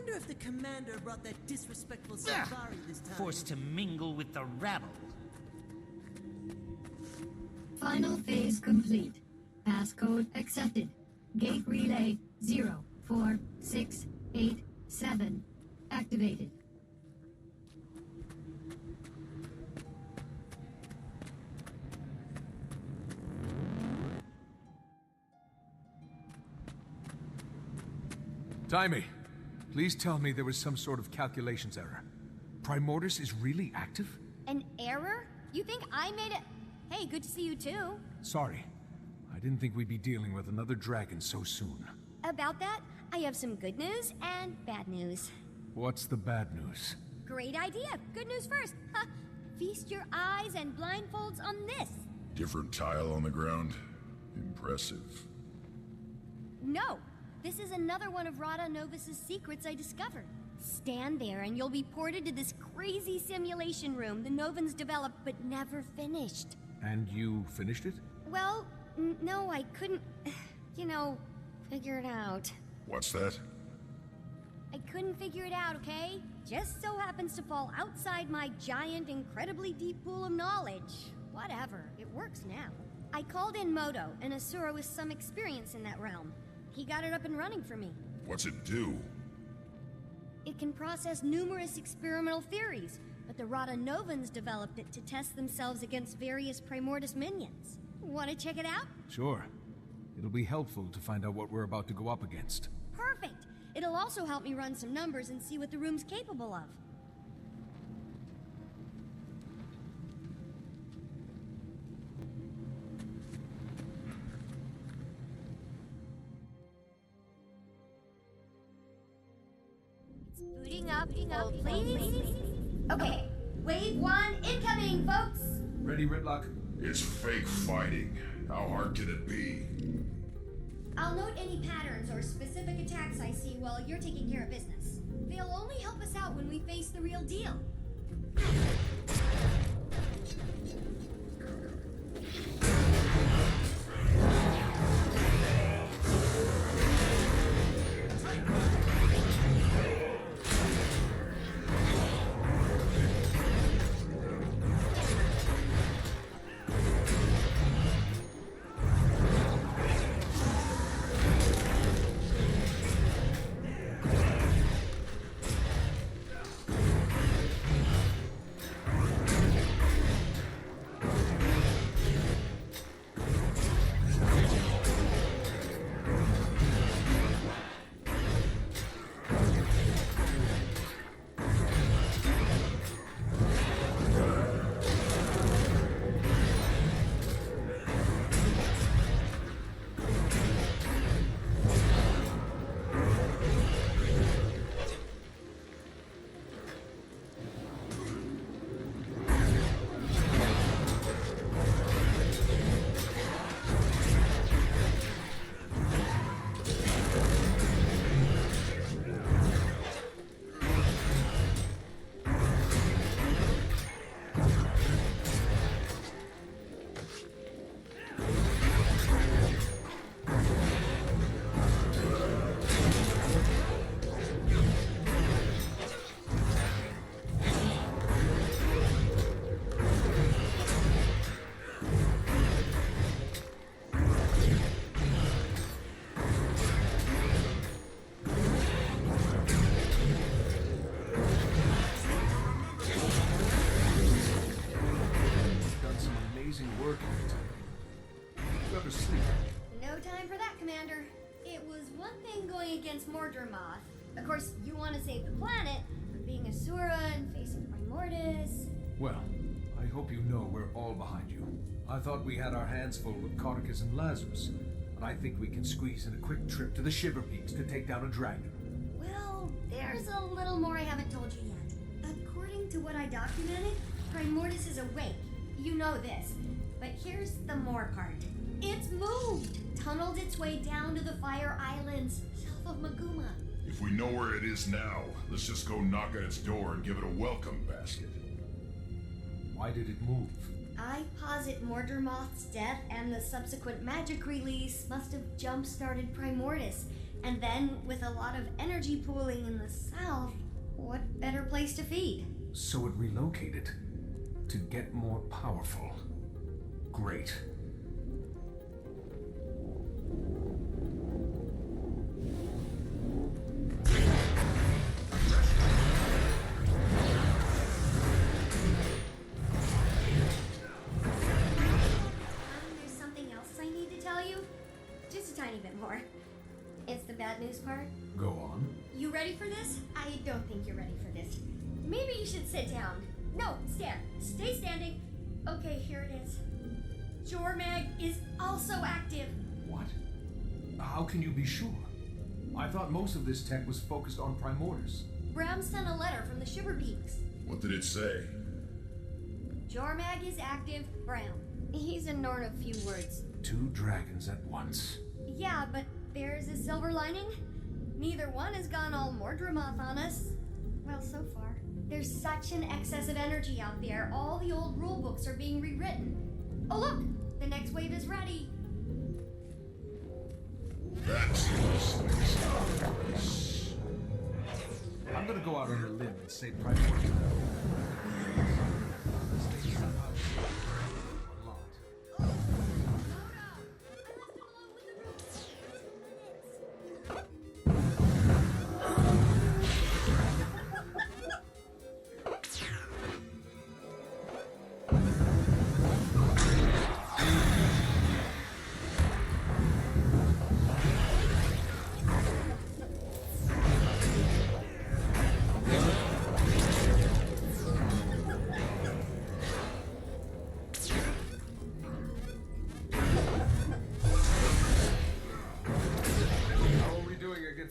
wonder if the commander brought that disrespectful safari this time. Forced to mingle with the rabble. Final phase complete. Passcode accepted. Gate relay 04687 activated. Taimi, please tell me there was some sort of calculations error. Primordius is really active? An error? You think I made it? Hey, good to see you too. Sorry. I didn't think we'd be dealing with another dragon so soon. About that, I have some good news and bad news. What's the bad news? Great idea. Good news first. Ha! Feast your eyes and blindfolds on this. Different tile on the ground. Impressive. No, this is another one of Rata Novus's secrets I discovered. Stand there and you'll be ported to this crazy simulation room the Novans developed but never finished. And you finished it? Well, no, I couldn't, figure it out. What's that? I couldn't figure it out, okay? Just so happens to fall outside my giant, incredibly deep pool of knowledge. Whatever, it works now. I called in Moto, an Asura with some experience in that realm. He got it up and running for me. What's it do? It can process numerous experimental theories, but the Rata Novans developed it to test themselves against various Primordus minions. Want to check it out? Sure. It'll be helpful to find out what we're about to go up against. Perfect! It'll also help me run some numbers and see what the room's capable of. It's booting up, please. Okay, wave 1 incoming, folks! Ready, Ritlock? It's fake fighting. How hard can it be? I'll note any patterns or specific attacks I see while you're taking care of business. They'll only help us out when we face the real deal. Of course, you want to save the planet, but being Asura and facing Primordus... Well, I hope you know we're all behind you. I thought we had our hands full with Circus and Lazarus, but I think we can squeeze in a quick trip to the Shiver Peaks to take down a dragon. Well, there's a little more I haven't told you yet. According to what I documented, Primordus is awake. You know this. But here's the more part. It's moved! Tunneled its way down to the Fire Islands, south of Maguma. If we know where it is now, let's just go knock on its door and give it a welcome basket. Why did it move? I posit Mordermoth's death and the subsequent magic release must have jump-started Primordus, And then, with a lot of energy pooling in the south, what better place to feed? So it relocated to get more powerful. Great. There's something else I need to tell you. Just a tiny bit more. It's the bad news part. Go on. You ready for this? I don't think you're ready for this. Maybe you should sit down. No, stand. Stay standing. Okay, here it is. Jormag is also active. What? How can you be sure? I thought most of this tech was focused on Primordus. Bram sent a letter from the Shiver Peaks. What did it say? Jormag is active, Bram. He's ignored a few words. 2 dragons at once. Yeah, but there's a silver lining. Neither one has gone all Mordramoth on us. Well, so far. There's such an excess of energy out there, all the old rulebooks are being rewritten. Oh look! The next wave is ready. That's I'm gonna go out on a limb and say Primordus.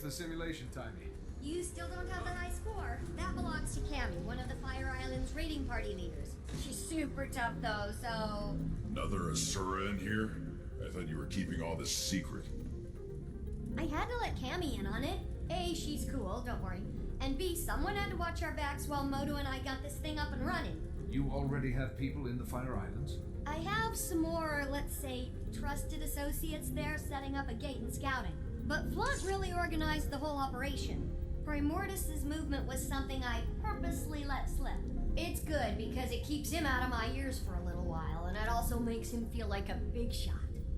The simulation, Taimi. You still don't have the high score. That belongs to Cammy, one of the Fire Island's raiding party leaders. She's super tough though, so... Another Asura in here? I thought you were keeping all this secret. I had to let Cammy in on it. A, she's cool, don't worry. And B, someone had to watch our backs while Moto and I got this thing up and running. You already have people in the Fire Islands? I have some more, let's say, trusted associates there setting up a gate and scouting. But Blunt really organized the whole operation. Primordus's movement was something I purposely let slip. It's good because it keeps him out of my ears for a little while, and it also makes him feel like a big shot.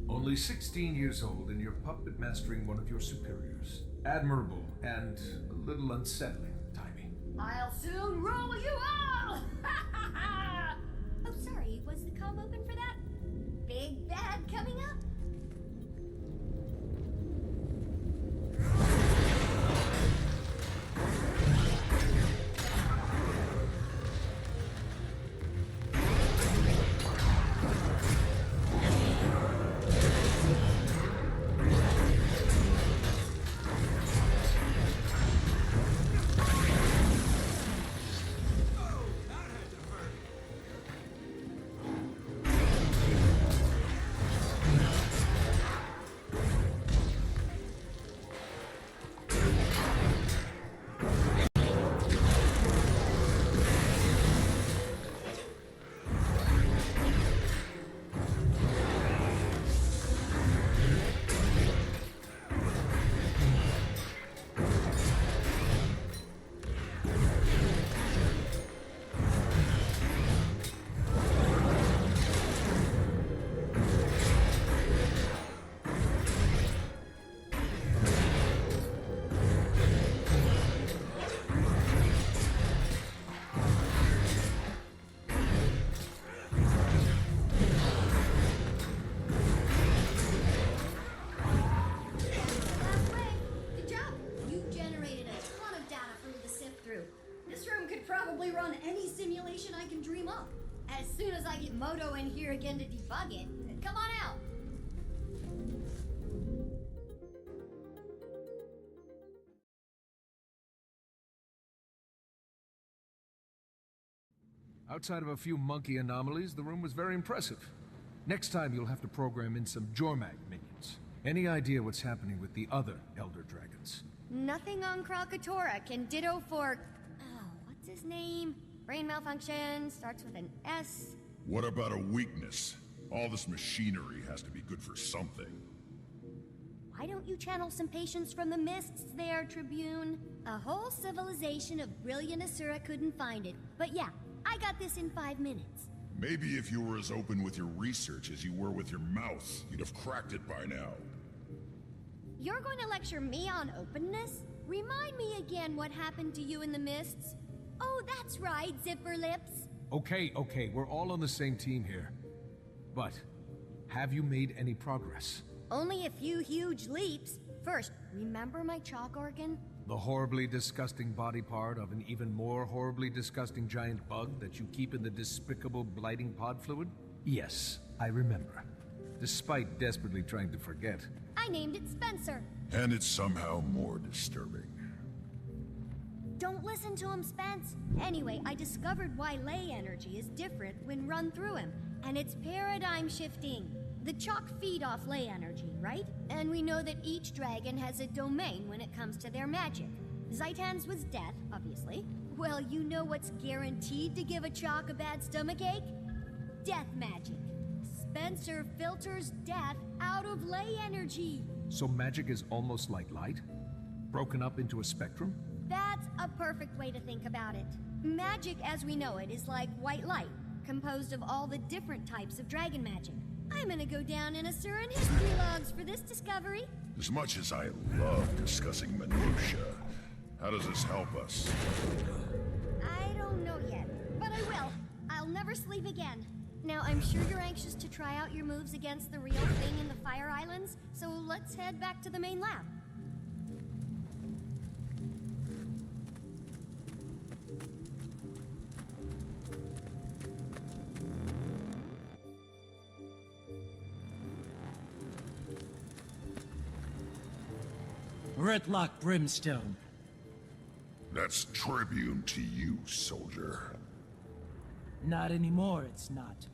Only 16 years old and you're puppet mastering one of your superiors. Admirable and a little unsettling, Taimi. I'll soon roll you all! Oh, sorry, was the comm open for that? Big bad coming up? Run any simulation I can dream up. As soon as I get Moto in here again to debug it, come on out. Outside of a few monkey anomalies, the room was very impressive. Next time you'll have to program in some Jormag minions. Any idea what's happening with the other Elder Dragons? Nothing on Krakatoa can ditto for... Oh, what's his name? Brain malfunction, starts with an S. What about a weakness? All this machinery has to be good for something. Why don't you channel some patience from the mists there, Tribune? A whole civilization of brilliant Asura couldn't find it. But yeah, I got this in 5 minutes. Maybe if you were as open with your research as you were with your mouth, you'd have cracked it by now. You're going to lecture me on openness? Remind me again what happened to you in the mists. Oh, that's right, Zipper Lips. Okay, we're all on the same team here. But, have you made any progress? Only a few huge leaps. First, remember my chalk organ? The horribly disgusting body part of an even more horribly disgusting giant bug that you keep in the despicable blighting pod fluid? Yes, I remember. Despite desperately trying to forget. I named it Spencer. And it's somehow more disturbing. Don't listen to him, Spence. Anyway, I discovered why ley energy is different when run through him, and it's paradigm shifting. The chalk feed off ley energy, right? And we know that each dragon has a domain when it comes to their magic. Zaitan's was death, obviously. Well, you know what's guaranteed to give a chalk a bad stomachache? Death magic. Spencer filters death out of ley energy. So magic is almost like light? Broken up into a spectrum? That's a perfect way to think about it. Magic as we know it is like white light, composed of all the different types of dragon magic. I'm gonna go down in Asuran history logs for this discovery. As much as I love discussing minutiae, how does this help us? I don't know yet, but I will. I'll never sleep again. Now, I'm sure you're anxious to try out your moves against the real thing in the Fire Islands, so let's head back to the main lab. Redlock Brimstone. That's tribune to you, soldier. Not anymore, it's not.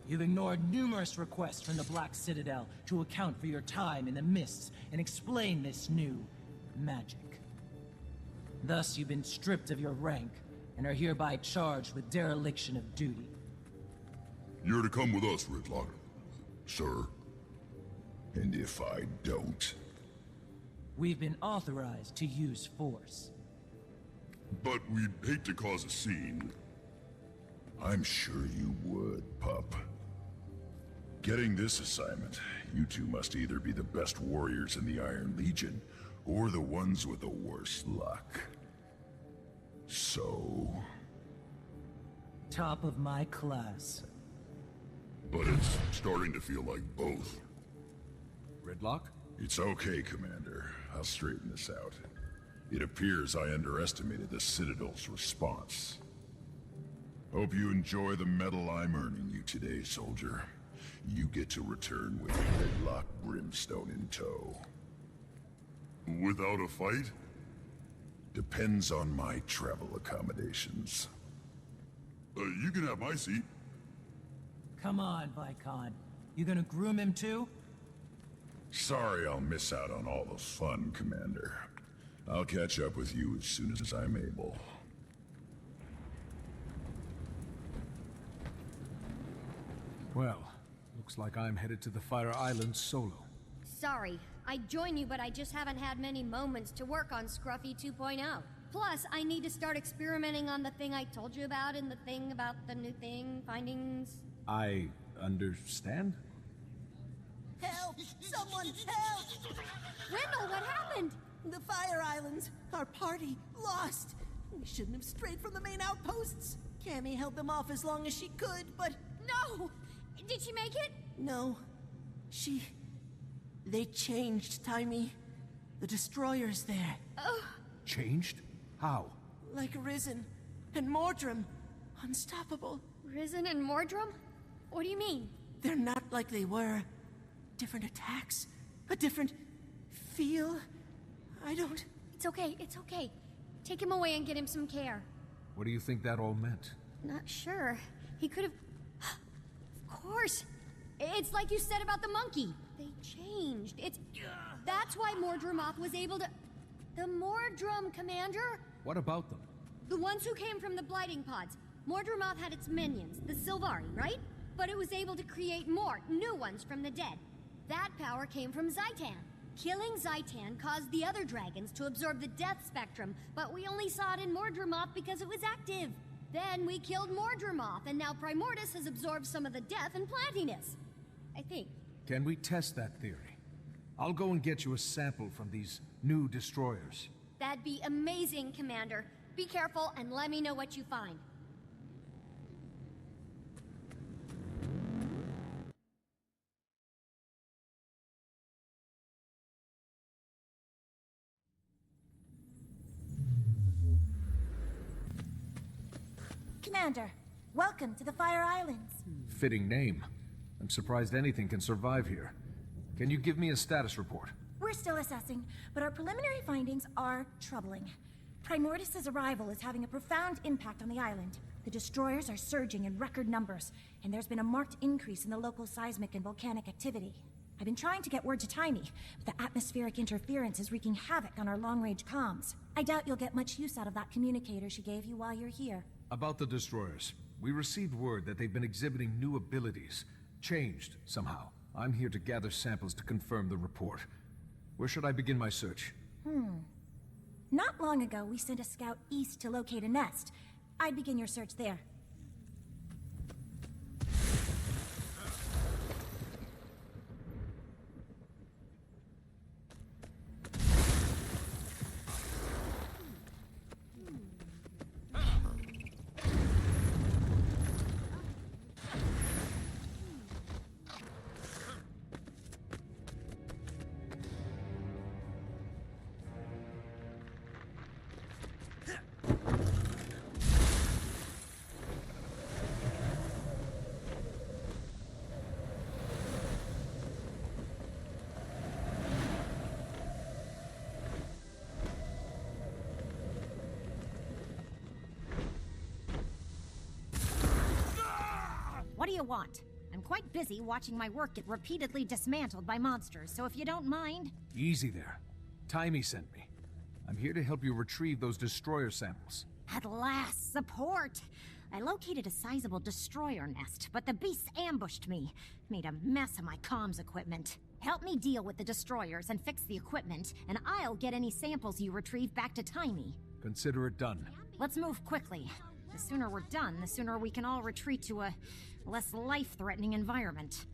You've ignored numerous requests from the Black Citadel to account for your time in the mists and explain this new magic. Thus, you've been stripped of your rank and are hereby charged with dereliction of duty. You're to come with us, Redlock, sir. And if I don't... We've been authorized to use force. But we'd hate to cause a scene. I'm sure you would, pup. Getting this assignment, you two must either be the best warriors in the Iron Legion, or the ones with the worst luck. So... Top of my class. But it's starting to feel like both. Redlock? It's okay, Commander. I'll straighten this out. It appears I underestimated the Citadel's response. Hope you enjoy the medal I'm earning you today, soldier. You get to return with Redlock Brimstone in tow. Without a fight? Depends on my travel accommodations. You can have my seat. Come on, Vicon. You gonna groom him too? Sorry I'll miss out on all the fun, Commander. I'll catch up with you as soon as I'm able. Well, looks like I'm headed to the Fire Islands solo. Sorry, I'd join you, but I just haven't had many moments to work on Scruffy 2.0. Plus, I need to start experimenting on the thing I told you about and the thing about the new thing, findings. I understand? Help! Someone help! Wendell, what happened? The Fire Islands. Our party lost. We shouldn't have strayed from the main outposts. Cammy held them off as long as she could, but No! Did she make it? no. They changed, Taimi. The destroyer's there. Changed? How? Like Risen and Mordrum. Unstoppable. Risen and Mordrum? What do you mean? They're not like they were. Different attacks. A different feel. I don't... It's okay, it's okay. Take him away and get him some care. What do you think that all meant? Not sure. He could have... Of course! It's like you said about the monkey. They changed. That's why Mordrumoth was able to... The Mordrum, Commander? What about them? The ones who came from the blighting pods. Mordrumoth had its minions, the Sylvari, right? But it was able to create more, new ones from the dead. That power came from Zaitan. Killing Zaitan caused the other dragons to absorb the death spectrum, but we only saw it in Mordremoth because it was active. Then we killed Mordremoth, and now Primordius has absorbed some of the death and plantiness. I think. Can we test that theory? I'll go and get you a sample from these new destroyers. That'd be amazing, Commander. Be careful and let me know what you find. Commander, welcome to the Fire Islands. Fitting name. I'm surprised anything can survive here. Can you give me a status report? We're still assessing, but our preliminary findings are troubling. Primordius' arrival is having a profound impact on the island. The destroyers are surging in record numbers, and there's been a marked increase in the local seismic and volcanic activity. I've been trying to get word to Taimi, but the atmospheric interference is wreaking havoc on our long-range comms. I doubt you'll get much use out of that communicator she gave you while you're here. About the destroyers. We received word that they've been exhibiting new abilities. Changed, somehow. I'm here to gather samples to confirm the report. Where should I begin my search? Not long ago, we sent a scout east to locate a nest. I'd begin your search there. What do you want? I'm quite busy watching my work get repeatedly dismantled by monsters, so if you don't mind... Easy there. Taimi sent me. I'm here to help you retrieve those destroyer samples. At last, support! I located a sizable destroyer nest, but the beasts ambushed me. Made a mess of my comms equipment. Help me deal with the destroyers and fix the equipment, and I'll get any samples you retrieve back to Taimi. Consider it done. Let's move quickly. The sooner we're done, the sooner we can all retreat to a less life-threatening environment.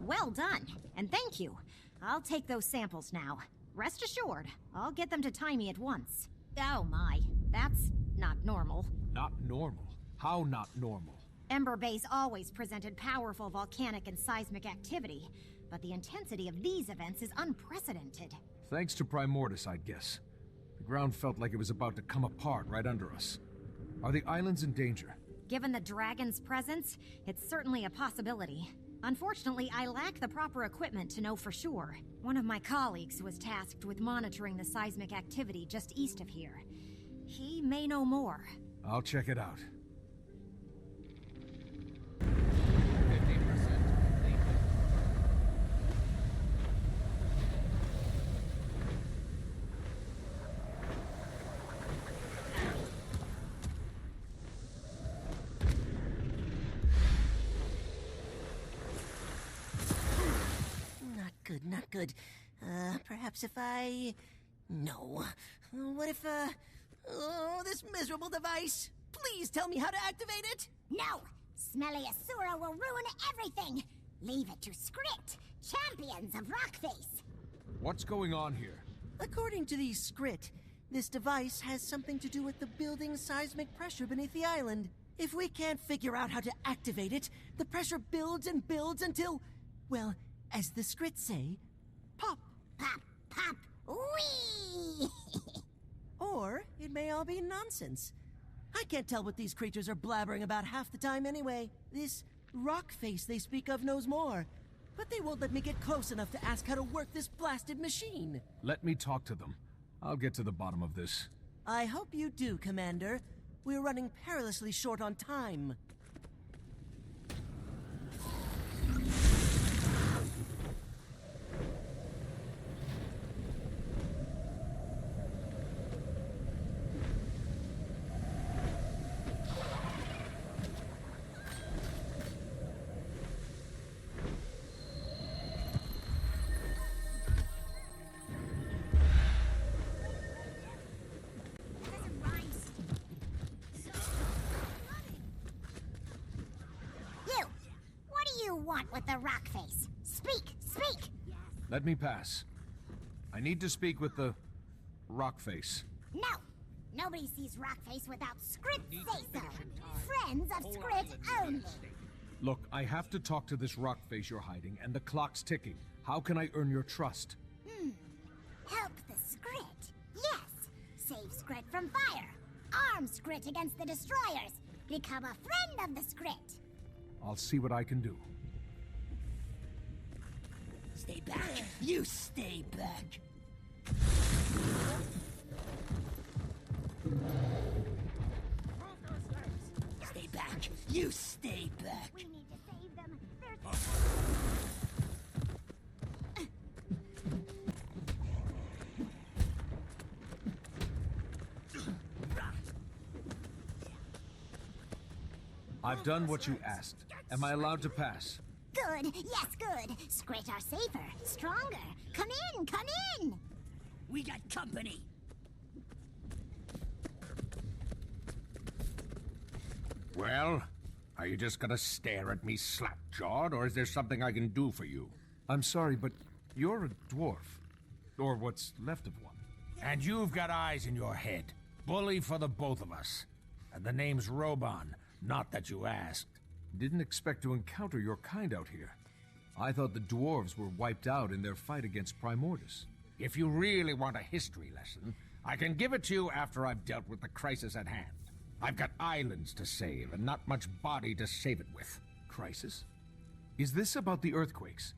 Well done, and thank you. I'll take those samples now. Rest assured, I'll get them to Taimi at once. Oh my, that's not normal. Not normal? How not normal? Ember Base always presented powerful volcanic and seismic activity, but the intensity of these events is unprecedented. Thanks to Primordius, I'd guess. The ground felt like it was about to come apart right under us. Are the islands in danger? Given the dragon's presence, it's certainly a possibility. Unfortunately, I lack the proper equipment to know for sure. One of my colleagues was tasked with monitoring the seismic activity just east of here. He may know more. I'll check it out. 50% complete. Not good. Perhaps if I... No. What if, Oh, this miserable device! Please tell me how to activate it! No! Smelly Asura will ruin everything! Leave it to Skrit, champions of Rockface! What's going on here? According to the Skrit, This device has something to do with the building's seismic pressure beneath the island. If we can't figure out how to activate it, the pressure builds and builds until, well, as the scripts say, pop. Pop, pop, wee! Or it may all be nonsense. I can't tell what these creatures are blabbering about half the time anyway. This rock face they speak of knows more, but they won't let me get close enough to ask how to work this blasted machine. Let me talk to them. I'll get to the bottom of this. I hope you do, Commander. We're running perilously short on time. Want with the rock face? Speak! Speak! Let me pass. I need to speak with the rock face. No! Nobody sees rock face without script say-so. Friends of script only. Look, I have to talk to this rock face you're hiding, and the clock's ticking. How can I earn your trust? Help the script. Yes! Save script from fire. Arm script against the destroyers. Become a friend of the script. I'll see what I can do. Stay back! You stay back! Stay back! You stay back! We need to save them. I've done what you asked. Am I allowed to pass? Good. Yes, good. Script are safer, stronger. Come in, come in! We got company! Well, are you just gonna stare at me slack-jawed, or is there something I can do for you? I'm sorry, but you're a dwarf. Or what's left of one. And you've got eyes in your head. Bully for the both of us. And the name's Roban, not that you asked. Didn't expect to encounter your kind out here. I thought the dwarves were wiped out in their fight against Primordus. If you really want a history lesson, I can give it to you after I've dealt with the crisis at hand. I've got islands to save, and not much body to save it with. Crisis? Is this about the earthquakes?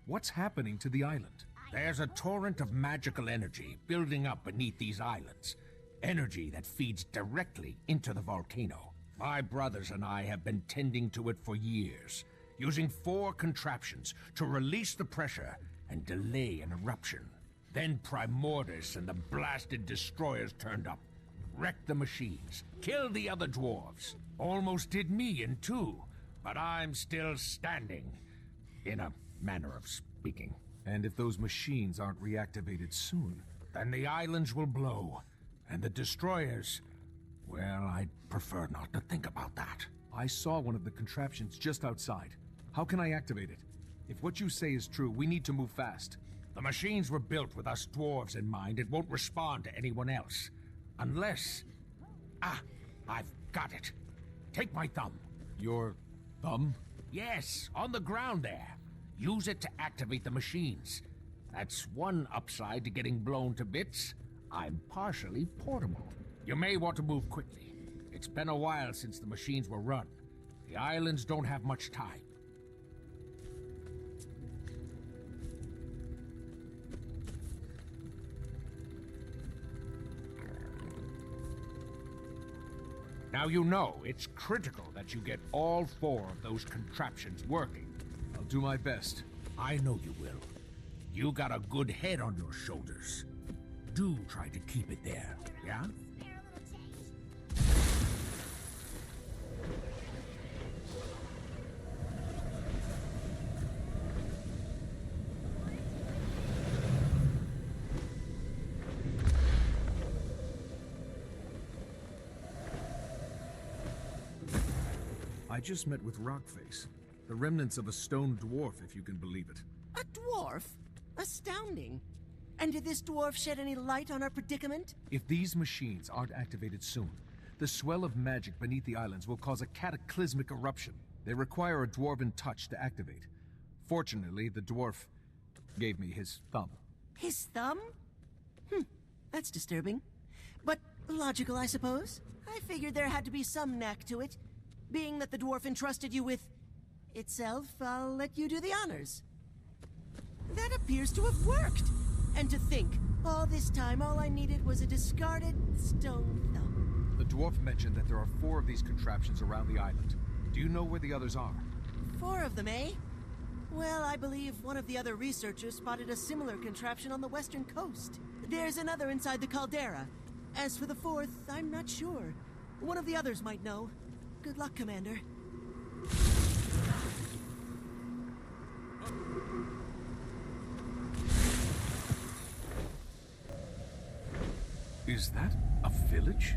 What's happening to the island? There's a torrent of magical energy building up beneath these islands. Energy that feeds directly into the volcano. My brothers and I have been tending to it for years, using 4 contraptions to release the pressure and delay an eruption. Then Primordus and the blasted destroyers turned up, wrecked the machines, killed the other dwarves. Almost did me in 2, but I'm still standing, in a manner of speaking. And if those machines aren't reactivated soon, then the islands will blow, and the destroyers... Well, I'd prefer not to think about that. I saw one of the contraptions just outside. How can I activate it? If what you say is true, we need to move fast. The machines were built with us dwarves in mind. It won't respond to anyone else. Unless... Ah, I've got it. Take my thumb. Your thumb? Yes, on the ground there. Use it to activate the machines. That's one upside to getting blown to bits. I'm partially portable. You may want to move quickly. It's been a while since the machines were run. The islands don't have much time. Now you know, it's critical that you get all 4 of those contraptions working. I'll do my best. I know you will. You got a good head on your shoulders. Do try to keep it there, yeah? I just met with Rockface. The remnants of a stone dwarf, if you can believe it. A dwarf? Astounding. And did this dwarf shed any light on our predicament? If these machines aren't activated soon, the swell of magic beneath the islands will cause a cataclysmic eruption. They require a dwarven touch to activate. Fortunately, the dwarf gave me his thumb. His thumb? That's disturbing. But logical, I suppose. I figured there had to be some knack to it. Being that the dwarf entrusted you with itself, I'll let you do the honors. That appears to have worked. And to think, all this time all I needed was a discarded stone thumb. The dwarf mentioned that there are 4 of these contraptions around the island. Do you know where the others are? 4 of them, eh? Well, I believe one of the other researchers spotted a similar contraption on the western coast. There's another inside the caldera. As for the 4th, I'm not sure. One of the others might know. Good luck, Commander. Is that a village?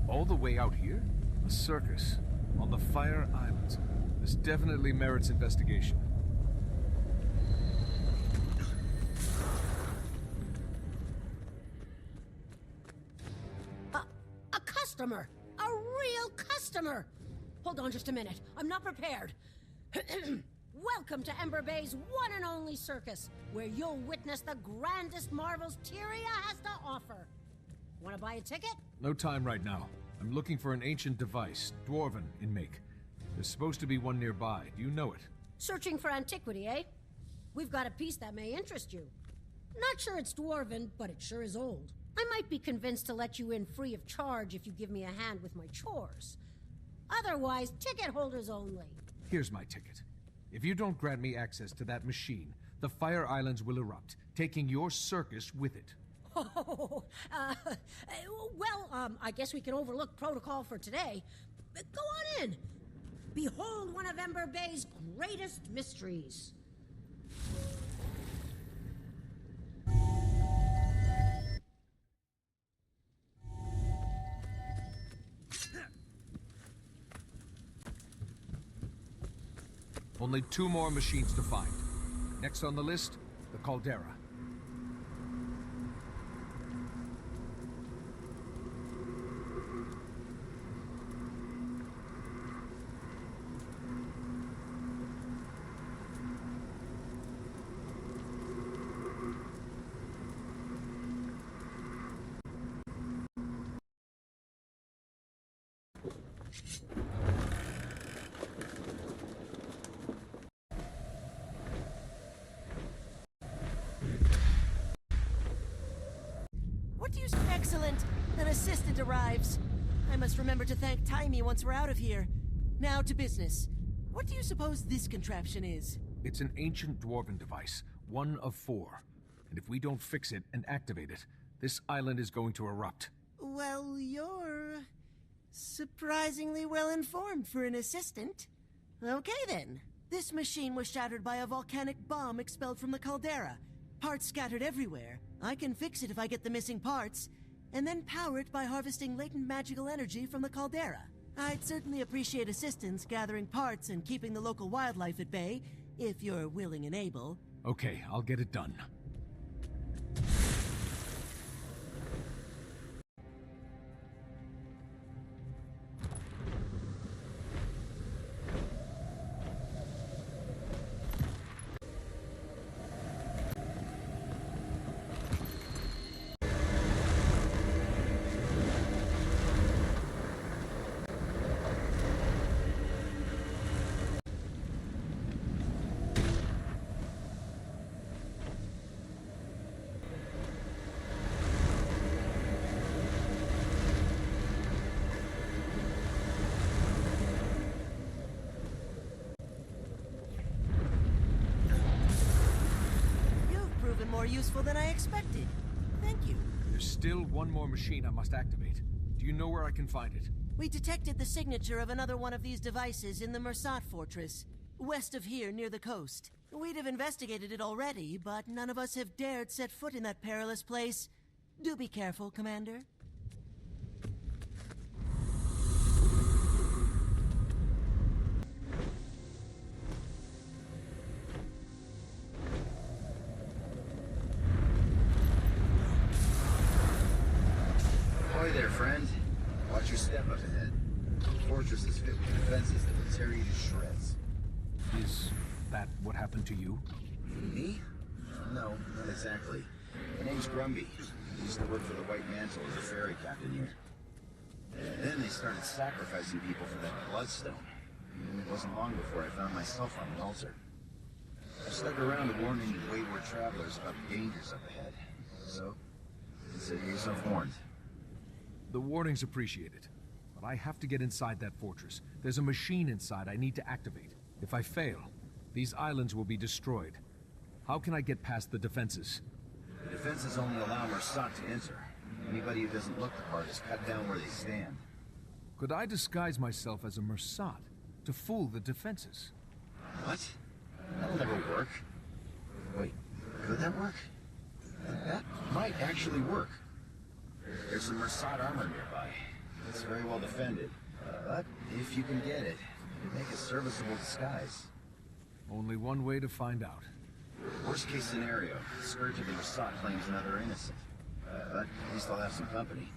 All the way out here? A circus. On the Fire Islands. This definitely merits investigation. A customer! A real customer! Hold on just a minute. I'm not prepared. Welcome to Ember Bay's one and only circus, where you'll witness the grandest marvels Tyria has to offer. Want to buy a ticket? No time right now. I'm looking for an ancient device, dwarven in make. There's supposed to be one nearby. Do you know it? Searching for antiquity, eh? We've got a piece that may interest you. Not sure it's dwarven, but it sure is old. I might be convinced to let you in free of charge if you give me a hand with my chores. Otherwise, ticket holders only. Here's my ticket. If you don't grant me access to that machine, the Fire Islands will erupt, taking your circus with it. Oh, I guess we can overlook protocol for today. Go on in. Behold one of Ember Bay's greatest mysteries. Only 2 more machines to find. Next on the list, the caldera. Excellent. An assistant arrives. I must remember to thank Taimi once we're out of here. Now to business. What do you suppose this contraption is? It's an ancient dwarven device, 1 of 4. And if we don't fix it and activate it, this island is going to erupt. Well, you're surprisingly well informed for an assistant. Okay then. This machine was shattered by a volcanic bomb expelled from the caldera. Parts scattered everywhere. I can fix it if I get the missing parts, and then power it by harvesting latent magical energy from the caldera. I'd certainly appreciate assistance gathering parts and keeping the local wildlife at bay, if you're willing and able. Okay, I'll get it done. More useful than I expected. Thank you. There's still 1 more machine I must activate. Do you know where I can find it? We detected the signature of another one of these devices in the Mersat fortress, west of here near the coast. We'd have investigated it already, but none of us have dared set foot in that perilous place. Do be careful, Commander. there, friend. Watch your step up ahead. The fortress is fit with defenses that will tear you to shreds. Is that what happened to you? Me? No, not exactly. My name's Grumby. I used to work for the White Mantle as a ferry captain here. Then they started sacrificing people for that bloodstone. And it wasn't long before I found myself on the altar. I stuck around to warn any wayward travelers about the dangers up ahead. So, consider yourself warned. The warning's appreciated. But I have to get inside that fortress. There's a machine inside I need to activate. If I fail, these islands will be destroyed. How can I get past the defenses? The defenses only allow Mersat to enter. Anybody who doesn't look the part is cut down where they stand. Could I disguise myself as a Mersat to fool the defenses? What? That'll never work. Wait, could that work? That might actually work. There's some Mersat armor nearby. It's very well defended. But if you can get it, it'd make a serviceable disguise. Only one way to find out. Worst case scenario, the Scourge of the Mersat claims another innocent. But at least I'll have some company.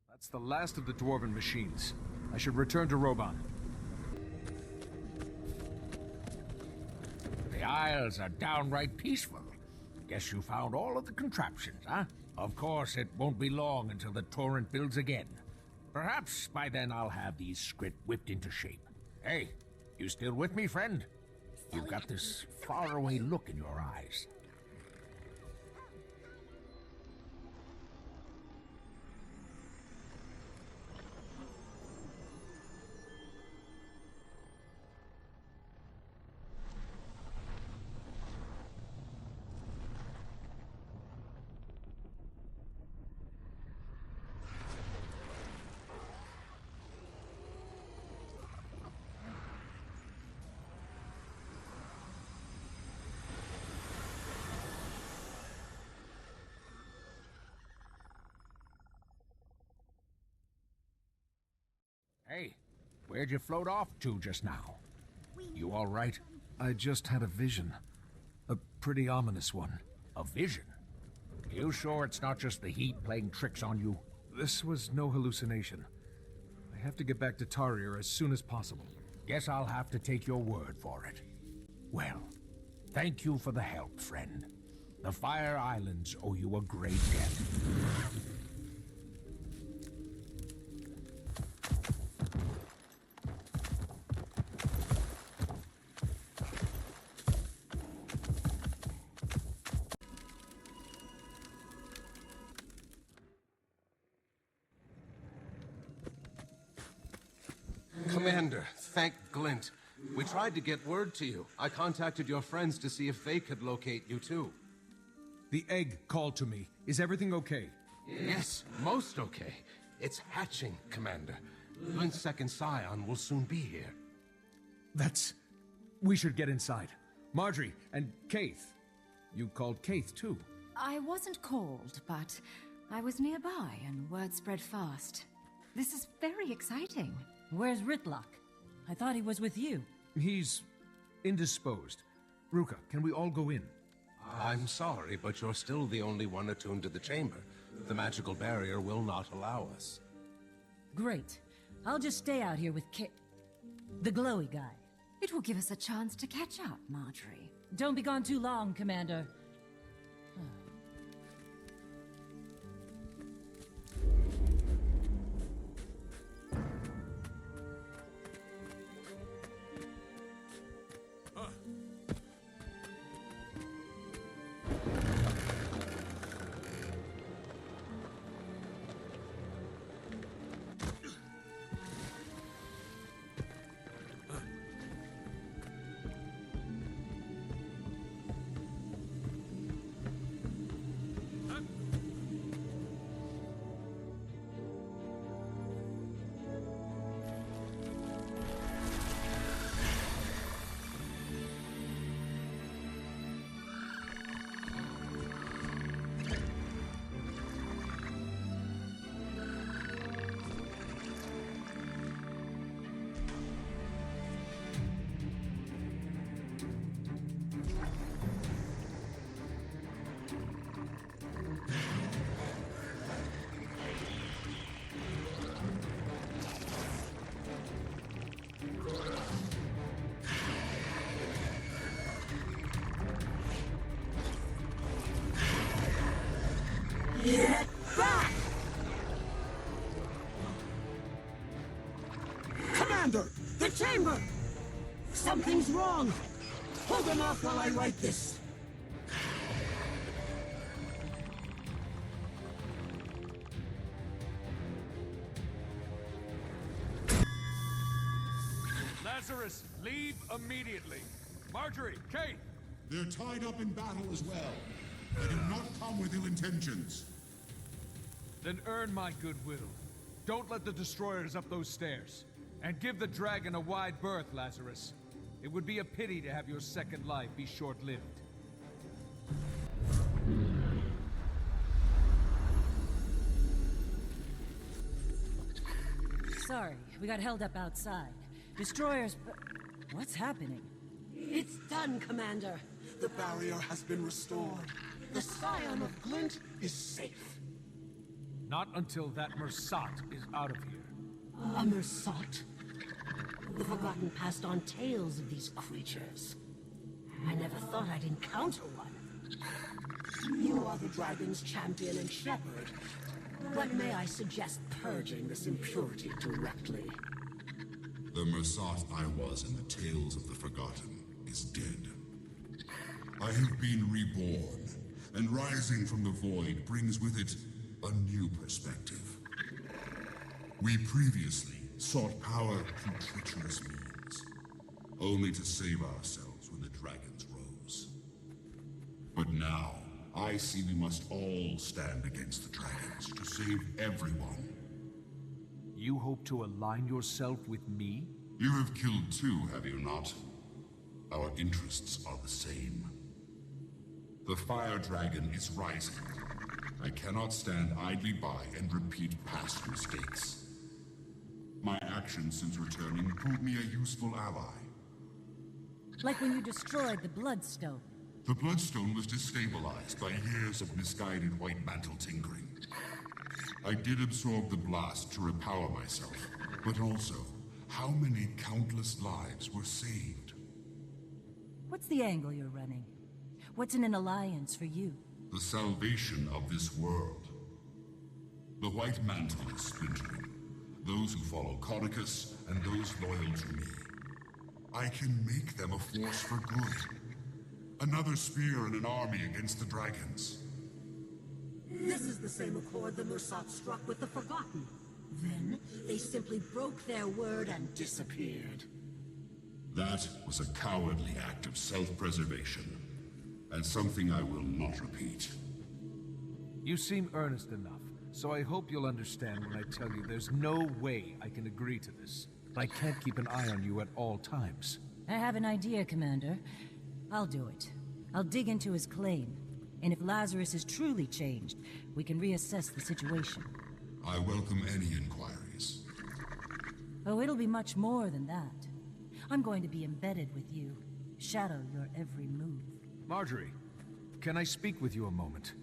That's the last of the Dwarven machines. I should return to Roban. The Isles are downright peaceful. Guess you found all of the contraptions, huh? Of course, it won't be long until the torrent builds again. Perhaps by then I'll have these Skrit whipped into shape. Hey, you still with me, friend? You've got this faraway look in your eyes. Hey, where'd you float off to just now? You all right? I just had a vision. A pretty ominous one. A vision? You sure it's not just the heat playing tricks on you? This was no hallucination. I have to get back to Tarir as soon as possible. Guess I'll have to take your word for it. Well, thank you for the help, friend. The Fire Islands owe you a great debt. Commander, thank Glint. We tried to get word to you. I contacted your friends to see if they could locate you too. The egg called to me. Is everything okay? Yes, most okay. It's hatching, Commander. Glint's second scion will soon be here. We should get inside. Marjorie and Kaith. You called Kaith too. I wasn't called, but I was nearby and word spread fast. This is very exciting. Where's Ritlock? I thought he was with you. He's indisposed. Ruka, can we all go in? I'm sorry, but you're still the only one attuned to the chamber. The magical barrier will not allow us. Great. I'll just stay out here with the glowy guy. It will give us a chance to catch up, Marjorie. Don't be gone too long, Commander. Back! Commander! The chamber! Something's wrong! Hold them off while I write this! Lazarus, leave immediately. Marjorie, Kate! They're tied up in battle as well. They do not come with ill intentions. Then earn my goodwill. Don't let the destroyers up those stairs. And give the dragon a wide berth, Lazarus. It would be a pity to have your second life be short-lived. Sorry, we got held up outside. Destroyers... What's happening? It's done, Commander. The barrier has been restored. The Scion of Glint is safe. Not until that Mersat is out of here. A Mersat? The Forgotten passed on tales of these creatures. I never thought I'd encounter one. You are the dragon's champion and shepherd. But may I suggest purging this impurity directly? The Mersat I was in the tales of the Forgotten is dead. I have been reborn, and rising from the void brings with it a new perspective. We previously sought power through treacherous means, only to save ourselves when the dragons rose. But now, I see we must all stand against the dragons to save everyone. You hope to align yourself with me? You have killed two, have you not? Our interests are the same. The fire dragon is rising. I cannot stand idly by and repeat past mistakes. My actions since returning proved me a useful ally. Like when you destroyed the Bloodstone. The Bloodstone was destabilized by years of misguided White Mantle tinkering. I did absorb the blast to repower myself, but also, how many countless lives were saved? What's the angle you're running? What's in an alliance for you? The salvation of this world. The White Mantle is splintering. Those who follow Circus and those loyal to me. I can make them a force for good. Another spear in an army against the dragons. This is the same accord the Mersat struck with the Forgotten. Then, they simply broke their word and disappeared. That was a cowardly act of self-preservation, and something I will not repeat. You seem earnest enough, so I hope you'll understand when I tell you there's no way I can agree to this. I can't keep an eye on you at all times. I have an idea, Commander. I'll do it. I'll dig into his claim. And if Lazarus is truly changed, we can reassess the situation. I welcome any inquiries. Oh, it'll be much more than that. I'm going to be embedded with you, shadow your every move. Marjorie, can I speak with you a moment?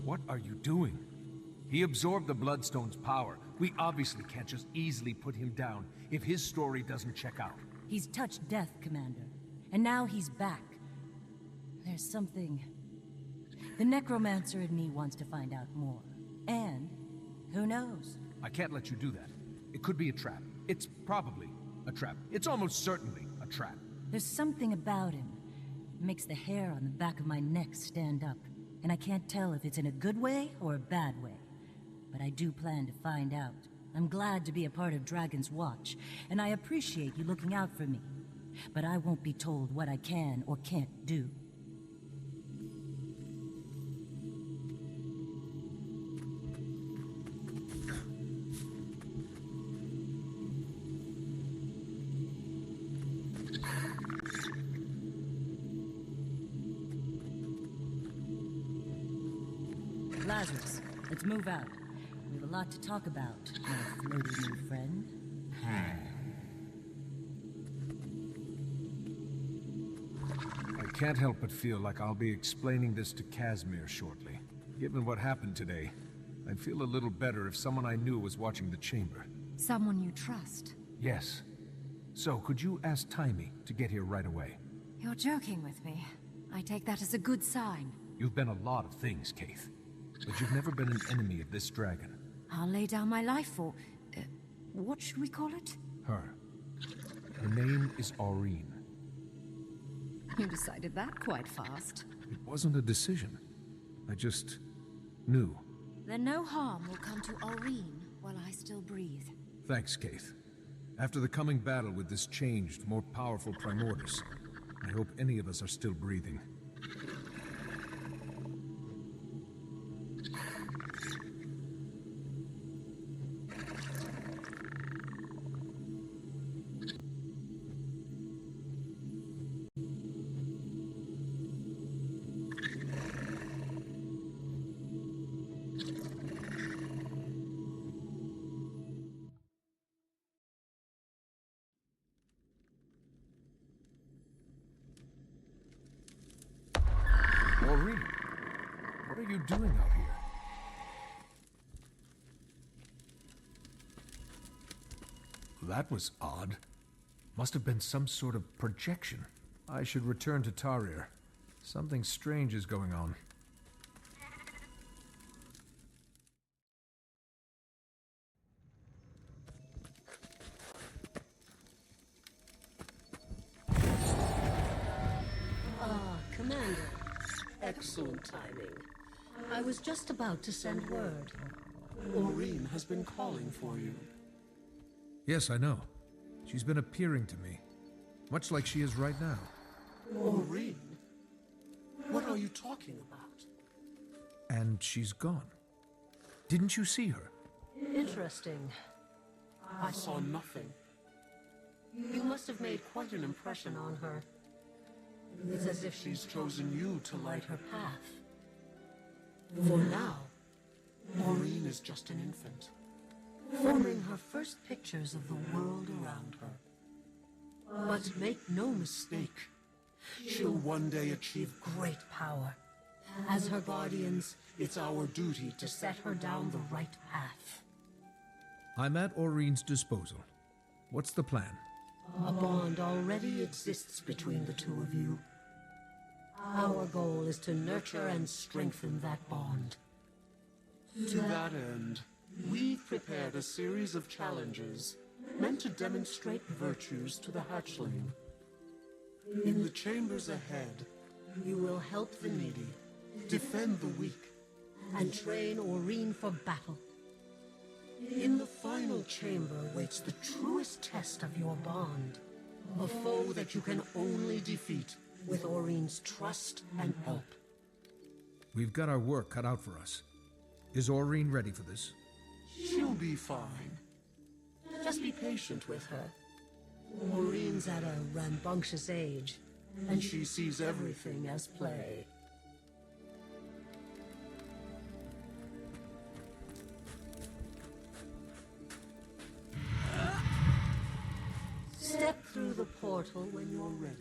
What are you doing? He absorbed the Bloodstone's power. We obviously can't just easily put him down if his story doesn't check out. He's touched death, Commander. And now he's back. There's something... The necromancer in me wants to find out more. And, who knows? I can't let you do that. It could be a trap. It's probably a trap. It's almost certainly a trap. There's something about him. It makes the hair on the back of my neck stand up. And I can't tell if it's in a good way or a bad way. But I do plan to find out. I'm glad to be a part of Dragon's Watch, and I appreciate you looking out for me. But I won't be told what I can or can't do. Lazarus, let's move out. We have a lot to talk about, my floaty new friend. I can't help but feel like I'll be explaining this to Casimir shortly. Given what happened today, I'd feel a little better if someone I knew was watching the chamber. Someone you trust? Yes. So, could you ask Taimi to get here right away? You're joking with me. I take that as a good sign. You've been a lot of things, Kaith. But you've never been an enemy of this dragon. I'll lay down my life for... what should we call it? Her. Her name is Aurene. You decided that quite fast. It wasn't a decision. I just... knew. Then no harm will come to Aurene while I still breathe. Thanks, Kaith. After the coming battle with this changed, more powerful Primordus, I hope any of us are still breathing. Aurene, what are you doing out here? That was odd. Must have been some sort of projection. I should return to Tarir. Something strange is going on. Commander. Excellent timing. I was just about to send word. Aurene has been calling for you. Yes, I know. She's been appearing to me. Much like she is right now. Aurene? What are you talking about? And she's gone. Didn't you see her? Interesting. I saw nothing. You must have made quite an impression on her. It's as if She's chosen you to light her path. For now, Aurene is just an infant. forming her first pictures of the world around her. But make no mistake, She'll one day achieve great power. As her guardians, it's our duty to set her down the right path. I'm at Aurene's disposal. What's the plan? A bond already exists between the two of you. Our goal is to nurture and strengthen that bond. To that end, we've prepared a series of challenges meant to demonstrate virtues to the hatchling. In the chambers ahead, you will help the needy, defend the weak, and train Aurene for battle. In the final chamber waits the truest test of your bond. A foe that you can only defeat with Aurene's trust and help. We've got our work cut out for us. Is Aurene ready for this? She'll be fine. Just be patient with her. Aurene's at a rambunctious age, and she sees everything as play. Step through the portal when you're ready.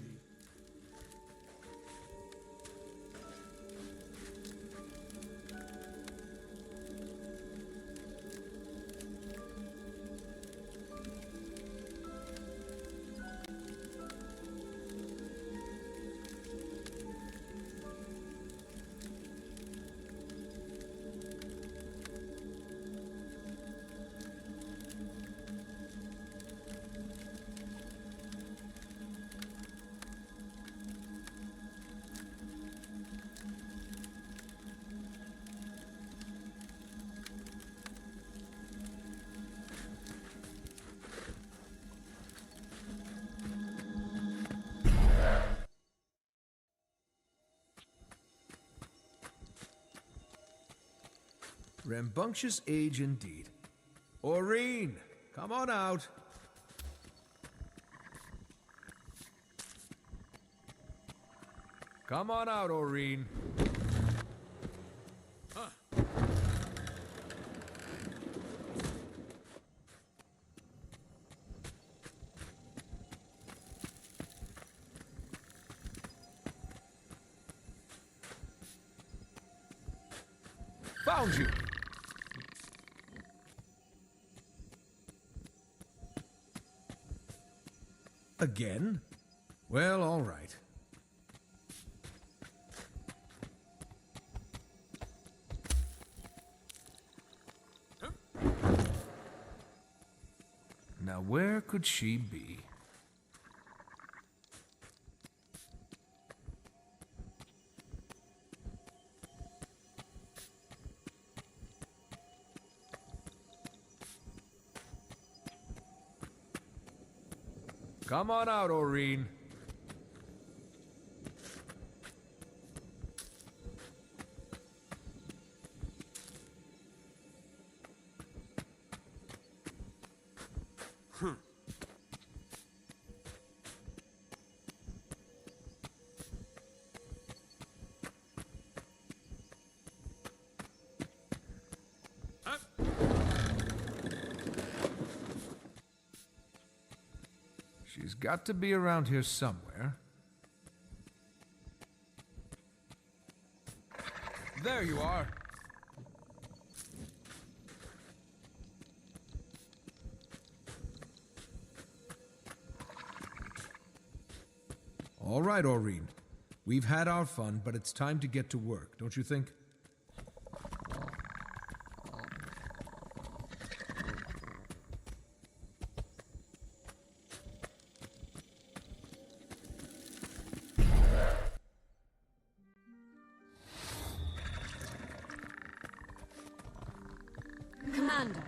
Rambunctious age indeed. Aurene, come on out. Come on out, Aurene. Found you. Again? Well, all right. Now, where could she be? Come on out, Aurene. She's got to be around here somewhere. There you are. All right, Aurene. We've had our fun, but it's time to get to work, don't you think? Commander,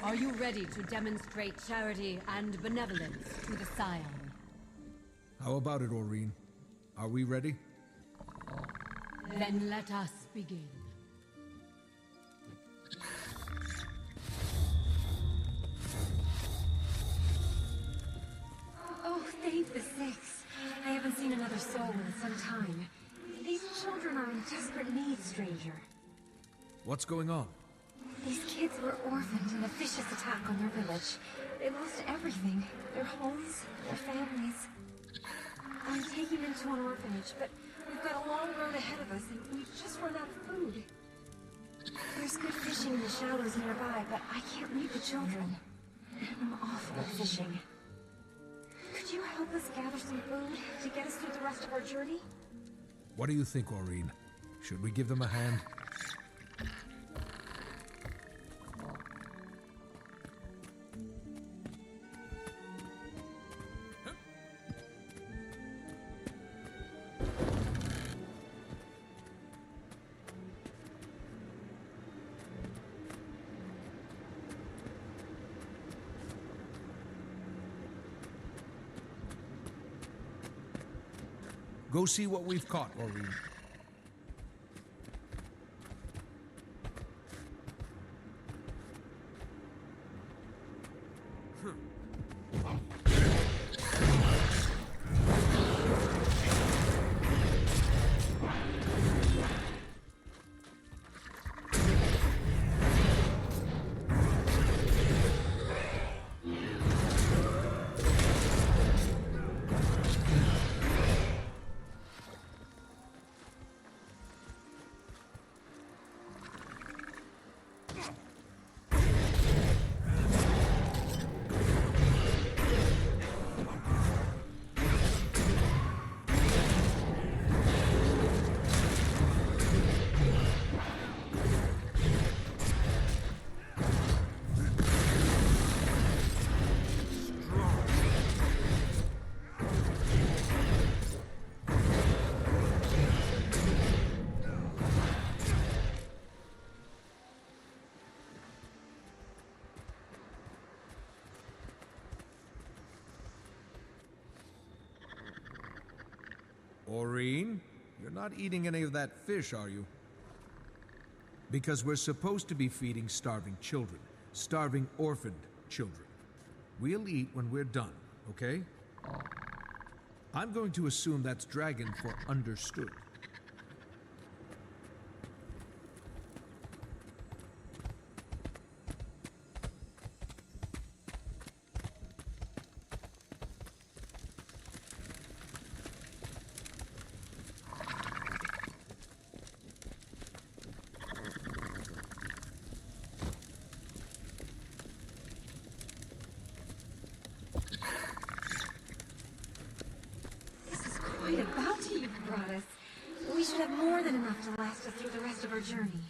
are you ready to demonstrate charity and benevolence to the Scion? How about it, Aurene? Are we ready? Then let us begin. Oh, thank the Six. I haven't seen another soul in some time. These children are in desperate need, stranger. What's going on? These kids were orphaned in a vicious attack on their village. They lost everything. Their homes, their families. I'm taking them to an orphanage, but we've got a long road ahead of us and we've just run out of food. There's good fishing in the shallows nearby, but I can't leave the children. I'm awful at fishing. Could you help us gather some food to get us through the rest of our journey? What do you think, Aurene? Should we give them a hand? Go see what we've caught, Aurene. Aurene, you're not eating any of that fish, are you? Because we're supposed to be feeding starving children. Starving orphaned children. We'll eat when we're done, okay? I'm going to assume that's dragon for understood. than enough to last us through the rest of our journey.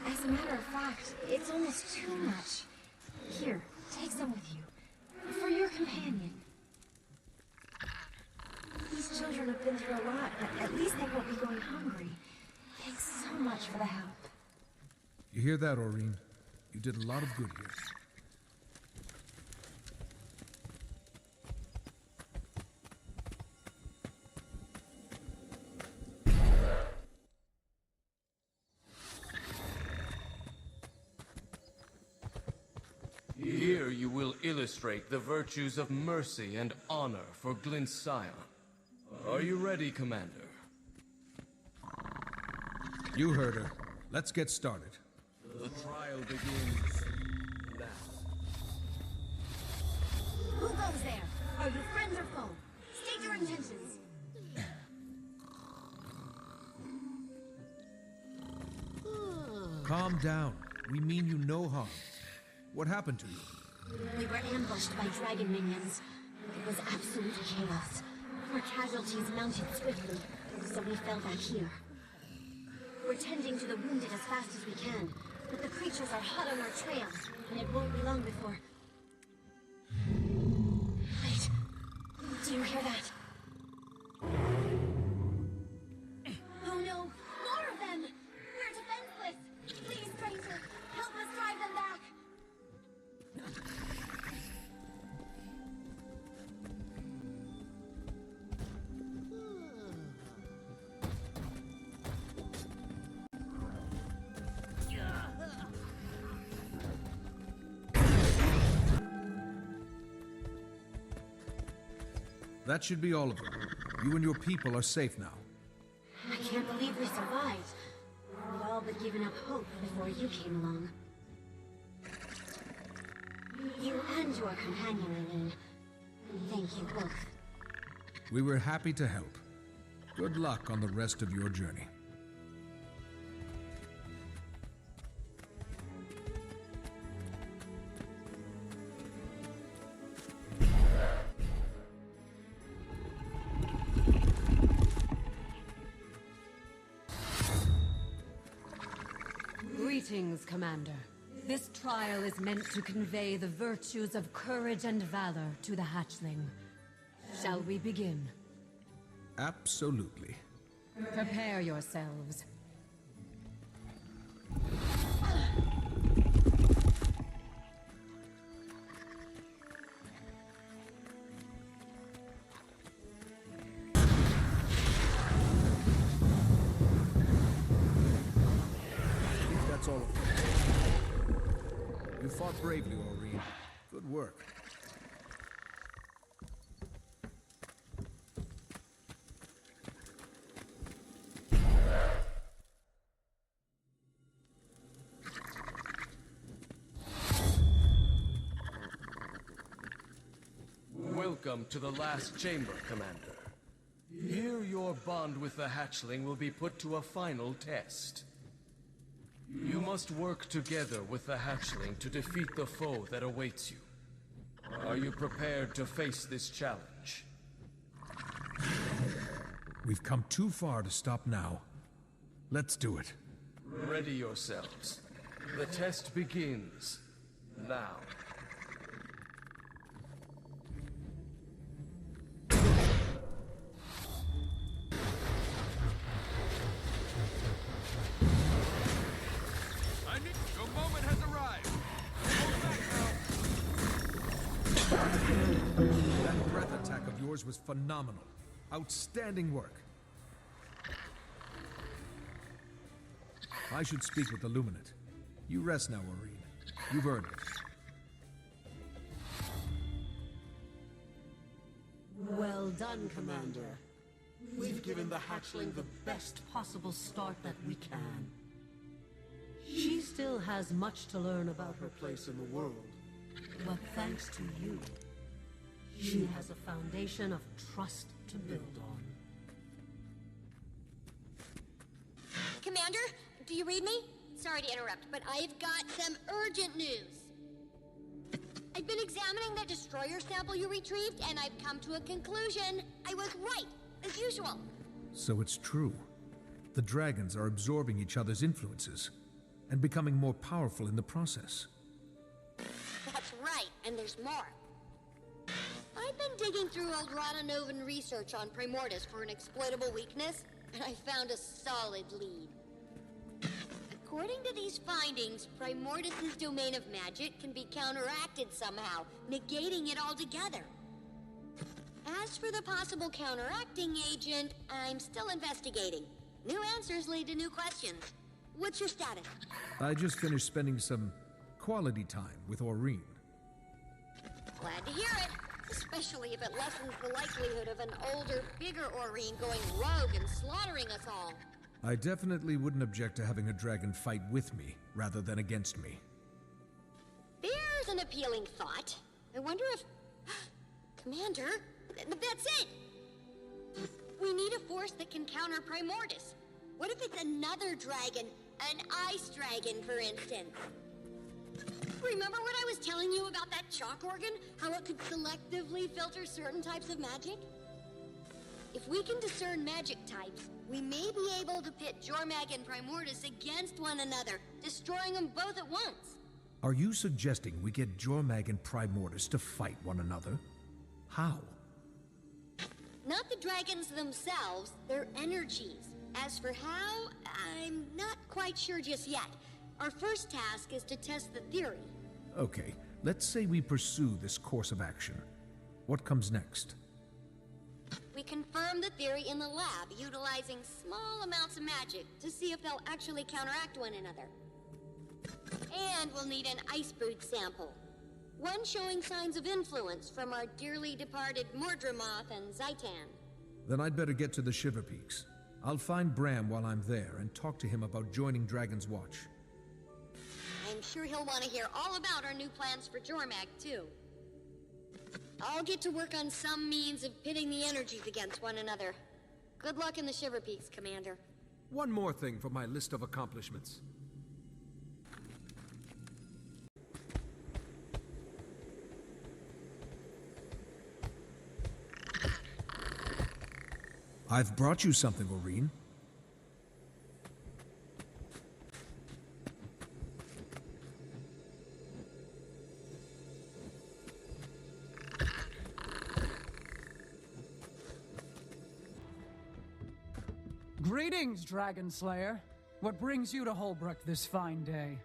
As a matter of fact, it's almost too much. Here, take some with you. For your companion. These children have been through a lot, but at least they won't be going hungry. Thanks so much for the help. You hear that, Aurene? You did a lot of good here. Here you will illustrate the virtues of mercy and honor for Glint's scion. Are you ready, Commander? You heard her. Let's get started. The trial begins now. Who goes there? Are you friends or foe? State your intentions. Calm down. We mean you no harm. What happened to you? We were ambushed by dragon minions. It was absolute chaos. Our casualties mounted swiftly, so we fell back here. We're tending to the wounded as fast as we can, but the creatures are hot on our trail, and it won't be long before... Wait. Do you hear that? Oh no! More of them! We're defenseless! Please, Stranger, help us drive them back! That should be all of them. You and your people are safe now. I can't believe we survived. We'd all but given up hope before you came along. You and your companion, Aurene. Thank you both. We were happy to help. Good luck on the rest of your journey. Greetings, Commander. This trial is meant to convey the virtues of courage and valor to the hatchling. Shall we begin? Absolutely. Prepare yourselves. That's all of them. You fought bravely, Aurene. Good work. Welcome to the last chamber, Commander. Here your bond with the hatchling will be put to a final test. You must work together with the hatchling to defeat the foe that awaits you. Are you prepared to face this challenge? We've come too far to stop now. Let's do it. Ready yourselves. The test begins now. Your moment has arrived. That breath attack of yours was phenomenal. Outstanding work. I should speak with the Luminate. You rest now, Aurene. You've earned it. Well done, Commander. We've given the hatchling the best possible start that we can. She still has much to learn about her place in the world. But thanks to you, she has a foundation of trust to build on. Commander, do you read me? Sorry to interrupt, but I've got some urgent news. I've been examining the destroyer sample you retrieved, and I've come to a conclusion. I was right, as usual. So it's true. The dragons are absorbing each other's influences and becoming more powerful in the process. That's right, and there's more. I've been digging through old Rata Novan research on Primordius for an exploitable weakness, and I found a solid lead. According to these findings, Primordius' domain of magic can be counteracted somehow, negating it altogether. As for the possible counteracting agent, I'm still investigating. New answers lead to new questions. What's your status? I just finished spending some quality time with Aurene. Glad to hear it, especially if it lessens the likelihood of an older, bigger Aurene going rogue and slaughtering us all. I definitely wouldn't object to having a dragon fight with me, rather than against me. There's an appealing thought. I wonder if... Commander, that's it! We need a force that can counter Primordius. What if it's another dragon? An ice dragon, for instance? Remember what I was telling you about that chalk organ? How it could selectively filter certain types of magic? If we can discern magic types, we may be able to pit Jormag and Primordius against one another, destroying them both at once. Are you suggesting we get Jormag and Primordius to fight one another? How? Not the dragons themselves, their energies. As for how, I'm not quite sure just yet. Our first task is to test the theory. Okay, let's say we pursue this course of action. What comes next? We confirm the theory in the lab, utilizing small amounts of magic to see if they'll actually counteract one another. And we'll need an ice brood sample. One showing signs of influence from our dearly departed Mordramoth and Zaitan. Then I'd better get to the Shiver Peaks. I'll find Bram while I'm there and talk to him about joining Dragon's Watch. I'm sure he'll want to hear all about our new plans for Jormag, too. I'll get to work on some means of pitting the energies against one another. Good luck in the Shiver Peaks, Commander. One more thing for my list of accomplishments. I've brought you something, Aurene. Greetings, Dragon Slayer. What brings you to Hoelbrak this fine day?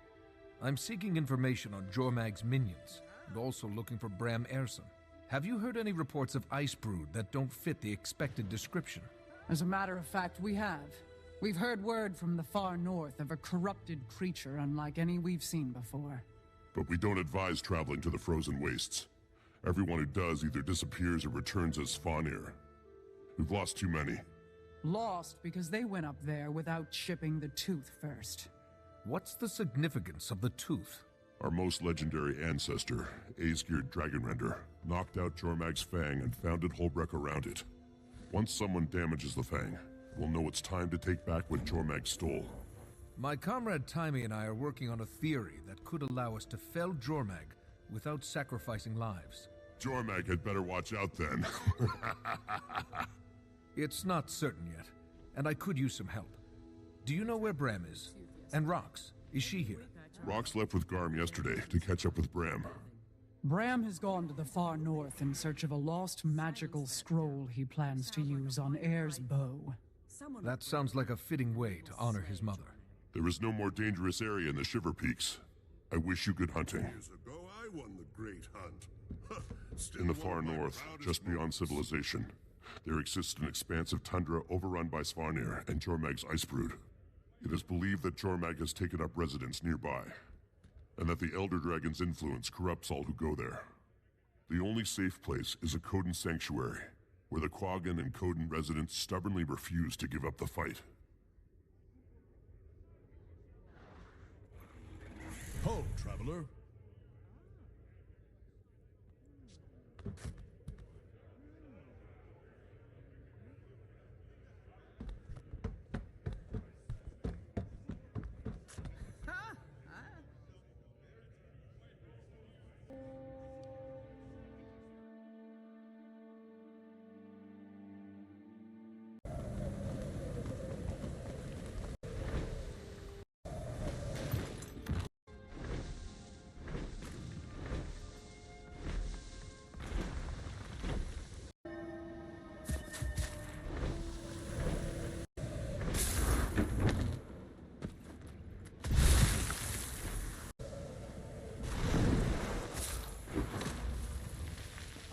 I'm seeking information on Jormag's minions, and also looking for Bram Erson. Have you heard any reports of ice brood that don't fit the expected description? As a matter of fact, we have. We've heard word from the far north of a corrupted creature unlike any we've seen before. But we don't advise traveling to the frozen wastes. Everyone who does either disappears or returns as Svanir. We've lost too many. Lost because they went up there without chipping the tooth first. What's the significance of the tooth? Our most legendary ancestor, Aesgir Dragonrender, knocked out Jormag's fang and founded Hoelbrak around it. Once someone damages the fang, we'll know it's time to take back what Jormag stole. My comrade Taimi and I are working on a theory that could allow us to fell Jormag without sacrificing lives. Jormag had better watch out then. It's not certain yet, and I could use some help. Do you know where Bram is? And Rox, is she here? Rox left with Garm yesterday to catch up with Bram. Bram has gone to the far north in search of a lost magical scroll he plans to use on Air's bow. That sounds like a fitting way to honor his mother. There is no more dangerous area in the Shiver Peaks. I wish you good hunting. Years ago, I won the great hunt. In the far north, just beyond civilization, there exists an expansive tundra overrun by Svanir and Jormag's ice brood. It is believed that Jormag has taken up residence nearby, and that the Elder Dragon's influence corrupts all who go there. The only safe place is a Coden sanctuary, where the Quaggan and Coden residents stubbornly refuse to give up the fight. Ho, traveler.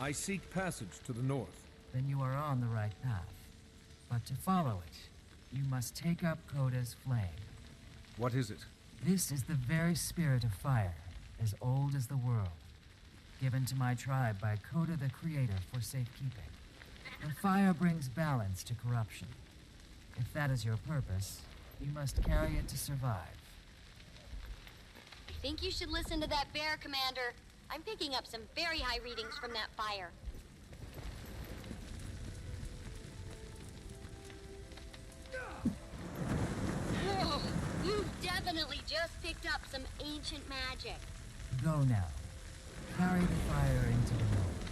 I seek passage to the north. Then you are on the right path. But to follow it, you must take up Coda's flame. What is it? This is the very spirit of fire, as old as the world, given to my tribe by Coda the Creator for safekeeping. The fire brings balance to corruption. If that is your purpose, you must carry it to survive. I think you should listen to that bear, Commander. I'm picking up some very high readings from that fire. Whoa! You definitely just picked up some ancient magic. Go now. Carry the fire into the north.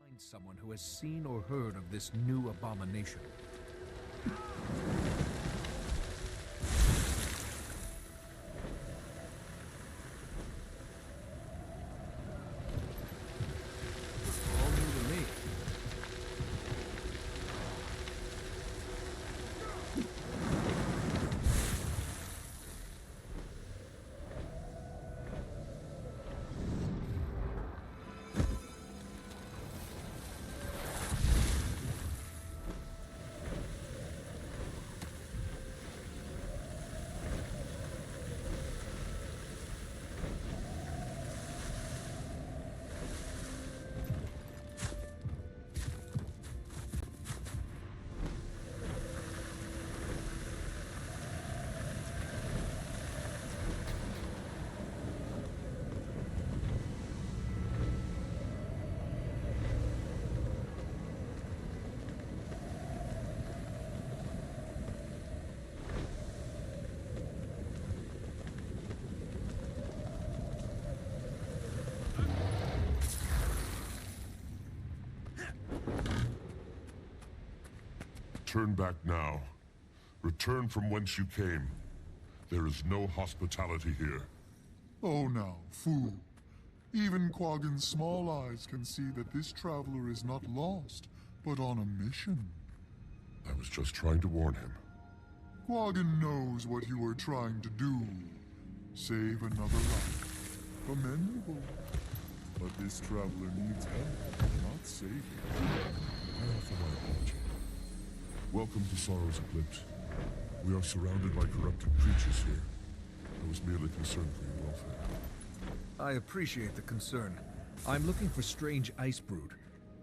Find someone who has seen or heard of this new abomination. All new to me. Turn back now. Return from whence you came. There is no hospitality here. Oh now, fool. Even Quaggan's small eyes can see that this traveler is not lost, but on a mission. I was just trying to warn him. Quaggan knows what you are trying to do. Save another life. Commendable. But this traveler needs help, not saving. I offer my apology. Welcome to Sorrow's Eclipse. We are surrounded by corrupted creatures here. I was merely concerned for your welfare. I appreciate the concern. I'm looking for strange ice brood.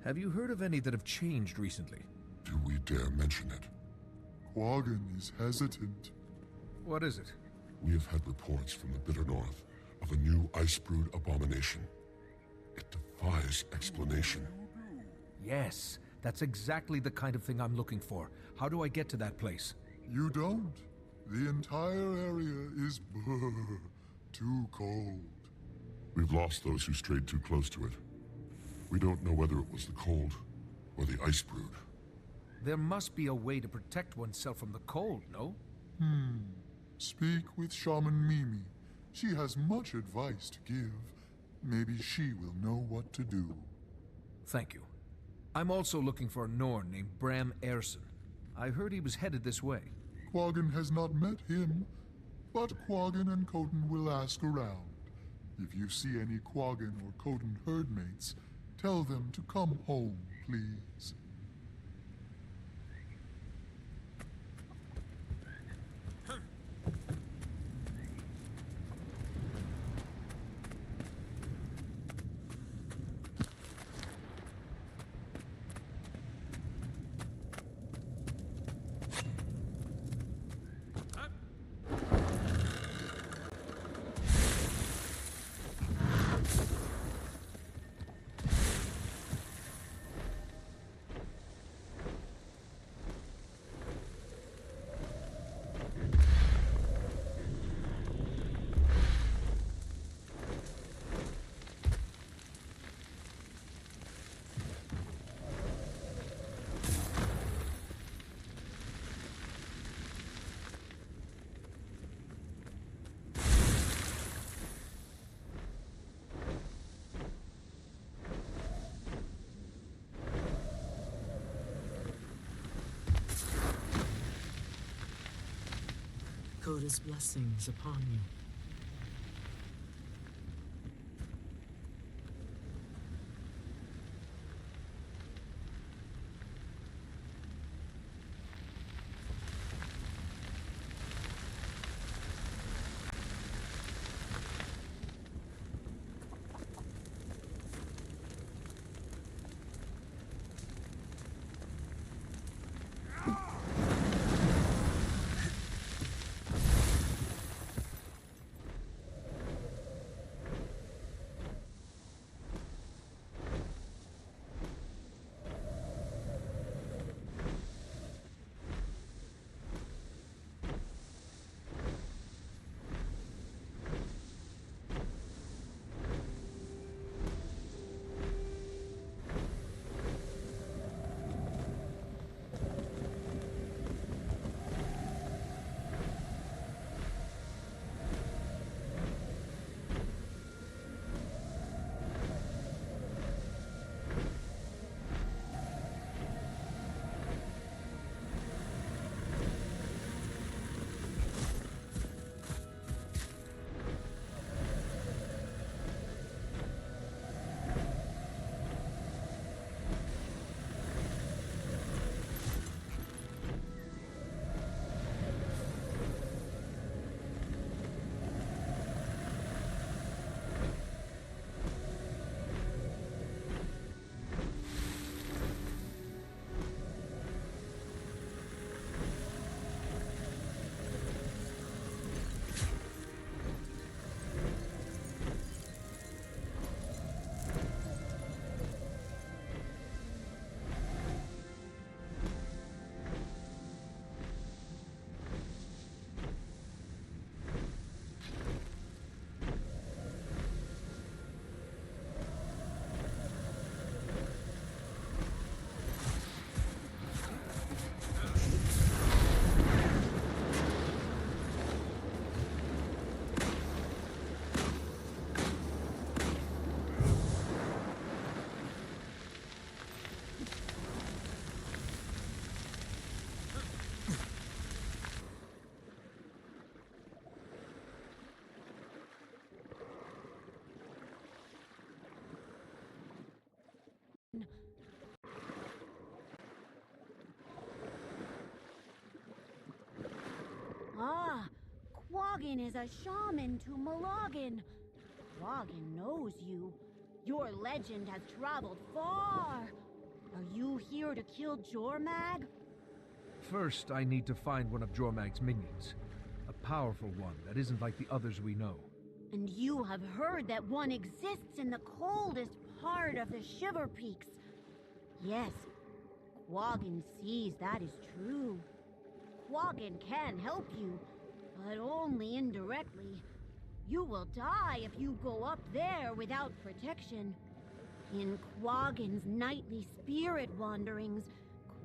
Have you heard of any that have changed recently? Do we dare mention it? Quaggan is hesitant. What is it? We have had reports from the bitter north of a new ice brood abomination. It defies explanation. Yes, that's exactly the kind of thing I'm looking for. How do I get to that place? You don't. The entire area is too cold. We've lost those who strayed too close to it. We don't know whether it was the cold or the ice brood. There must be a way to protect oneself from the cold, no? Speak with Shaman Mimi. She has much advice to give. Maybe she will know what to do. Thank you. I'm also looking for a Norn named Bram Erson. I heard he was headed this way. Quaggan has not met him, but Quaggan and Coden will ask around. If you see any Quaggan or Coden herdmates, tell them to come home, please. Coda's blessings upon you. Ah, Quaggin is a shaman to Malagan. Quaggin knows you. Your legend has traveled far. Are you here to kill Jormag? First, I need to find one of Jormag's minions. A powerful one that isn't like the others we know. And you have heard that one exists in the coldest part of the Shiver Peaks. Yes, Quaggin sees that is true. Quaggin can help you, but only indirectly. You will die if you go up there without protection. In Quaggin's nightly spirit wanderings,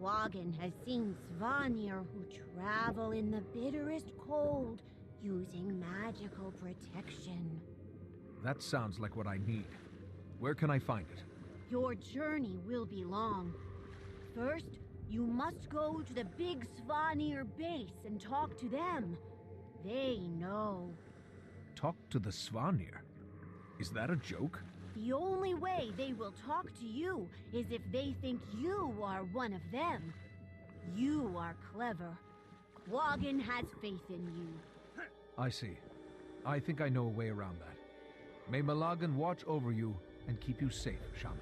Quaggin has seen Svanir who travel in the bitterest cold using magical protection. That sounds like what I need. Where can I find it? Your journey will be long. First, you must go to the big Svanir base and talk to them. They know. Talk to the Svanir? Is that a joke? The only way they will talk to you is if they think you are one of them. You are clever. Quaggin has faith in you. I see. I think I know a way around that. May Malagan watch over you and keep you safe, Shaman.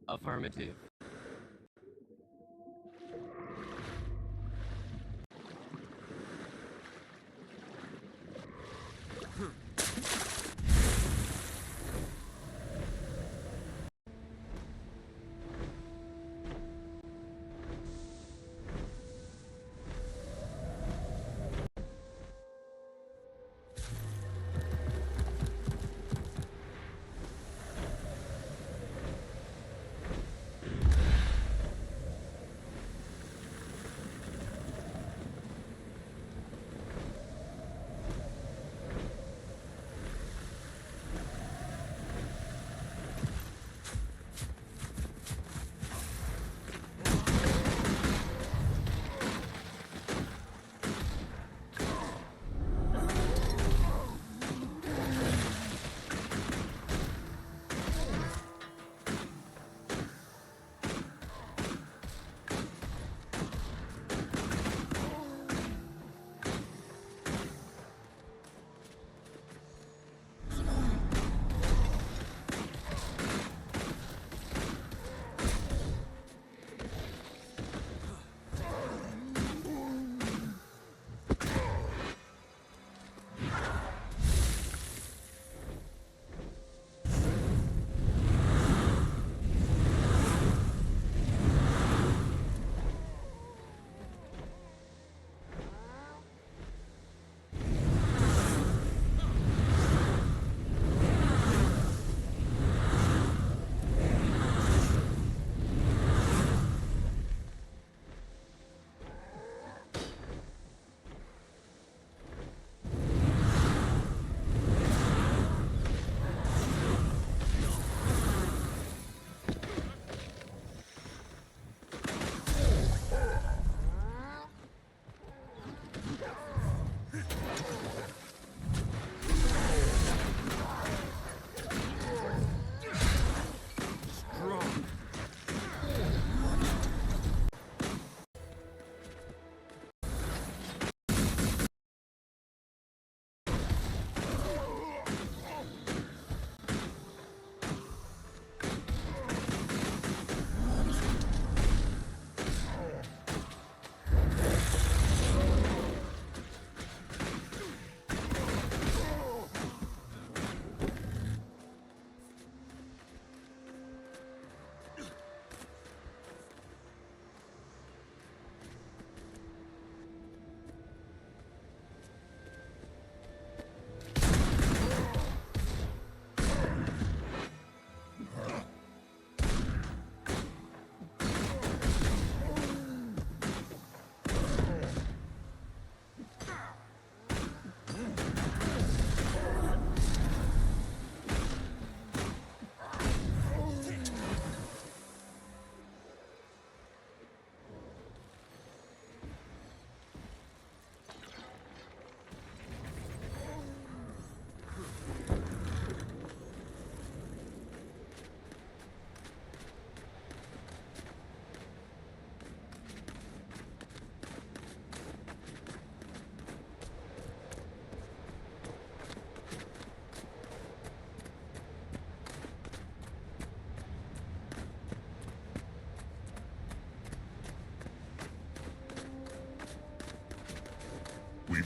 Affirmative.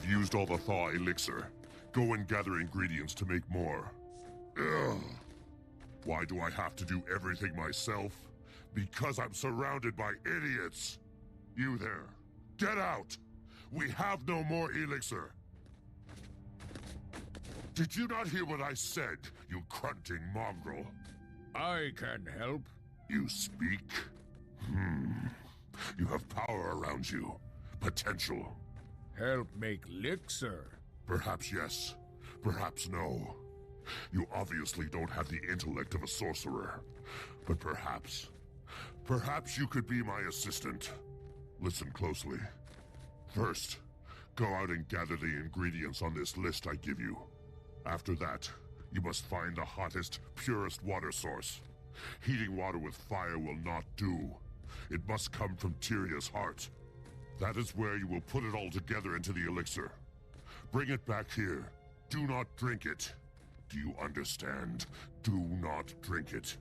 We've used all the thaw elixir. Go and gather ingredients to make more. Ugh. Why do I have to do everything myself? Because I'm surrounded by idiots! You there, get out! We have no more elixir! Did you not hear what I said, you grunting mongrel? I can help. You speak? You have power around you. Potential. Help make elixir. Perhaps yes, perhaps no. You obviously don't have the intellect of a sorcerer. But perhaps you could be my assistant. Listen closely. First, go out and gather the ingredients on this list I give you. After that, you must find the hottest, purest water source. Heating water with fire will not do. It must come from Tyria's heart. That is where you will put it all together into the elixir. Bring it back here. Do not drink it. Do you understand? Do not drink it.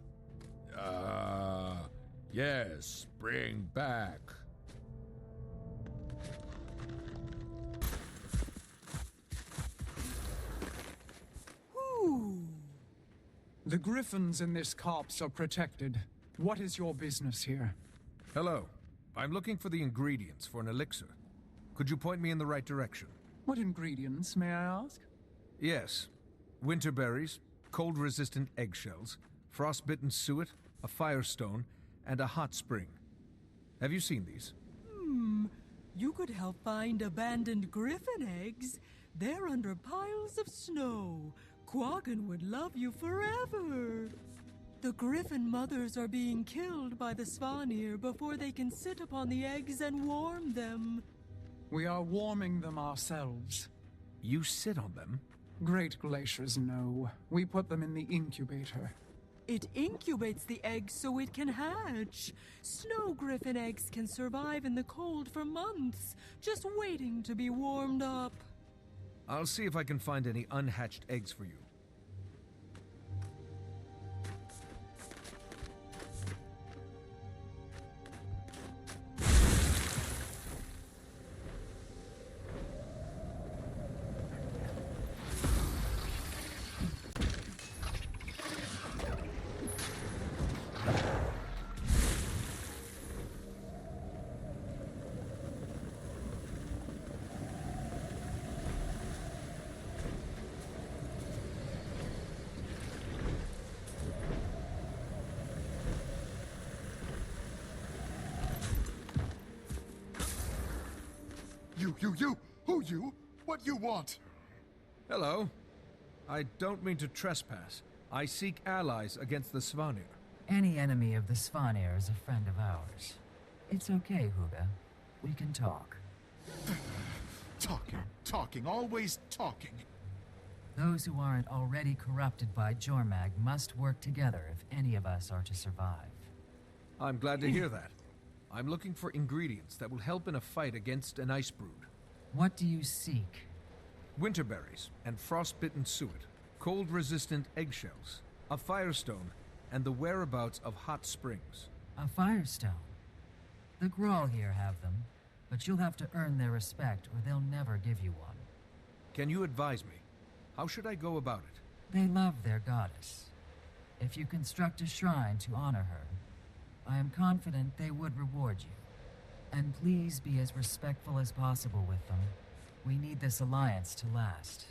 Yes, bring back. The griffins in this copse are protected. What is your business here? Hello. I'm looking for the ingredients for an elixir. Could you point me in the right direction? What ingredients, may I ask? Yes. Winter berries, cold-resistant eggshells, frostbitten suet, a firestone, and a hot spring. Have you seen these? You could help find abandoned griffin eggs. They're under piles of snow. Quaggan would love you forever. The griffin mothers are being killed by the Svanir before they can sit upon the eggs and warm them. We are warming them ourselves. You sit on them? Great glaciers, no. We put them in the incubator. It incubates the eggs so it can hatch. Snow griffin eggs can survive in the cold for months, just waiting to be warmed up. I'll see if I can find any unhatched eggs for you. You! Who you? What you want? Hello. I don't mean to trespass. I seek allies against the Svanir. Any enemy of the Svanir is a friend of ours. It's okay, Huga. We can talk. Talking, always talking. Those who aren't already corrupted by Jormag must work together if any of us are to survive. I'm glad to hear that. I'm looking for ingredients that will help in a fight against an ice brood. What do you seek? Winterberries and frostbitten suet, cold-resistant eggshells, a firestone, and the whereabouts of hot springs. A firestone? The Grawl here have them, but you'll have to earn their respect or they'll never give you one. Can you advise me? How should I go about it? They love their goddess. If you construct a shrine to honor her, I am confident they would reward you. And please be as respectful as possible with them. We need this alliance to last.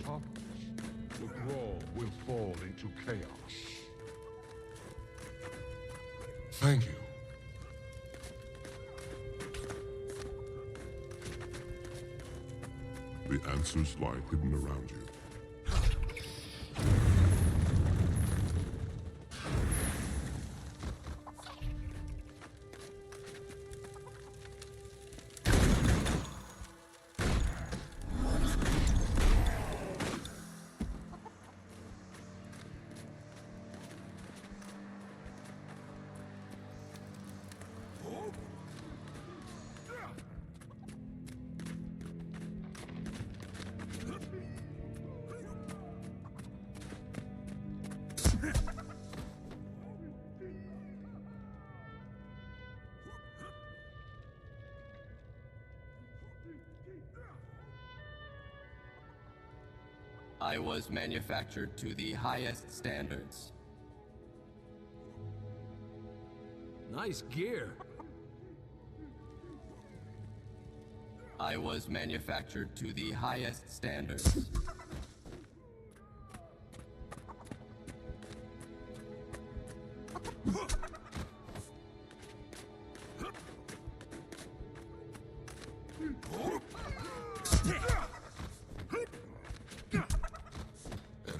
accomplish, the Brawl will fall into chaos. Thank you. The answers lie hidden around you. I was manufactured to the highest standards. Nice gear. I was manufactured to the highest standards.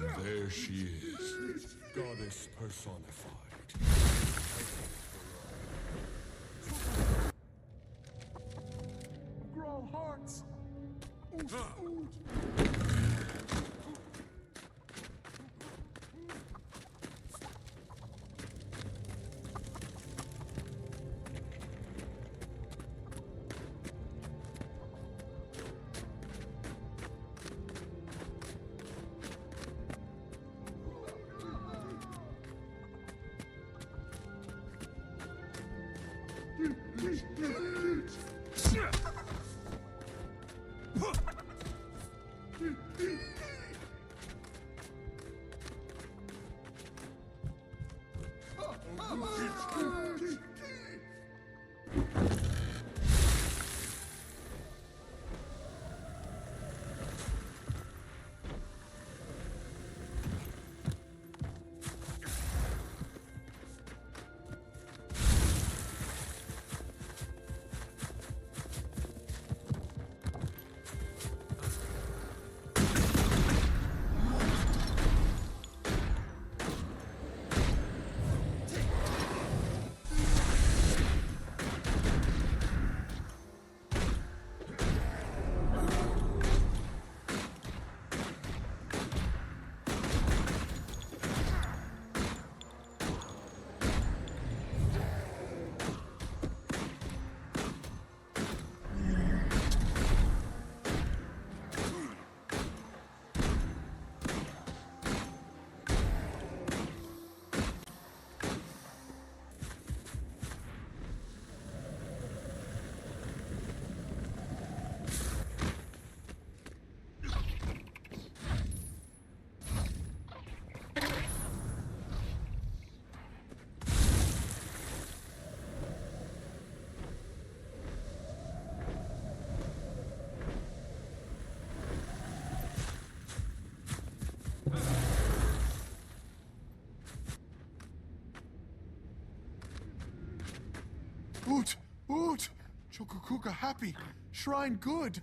And there she is, goddess personified. Grow hearts! Oot, oot. Oot! Oot! Chokokuka happy. Shrine good.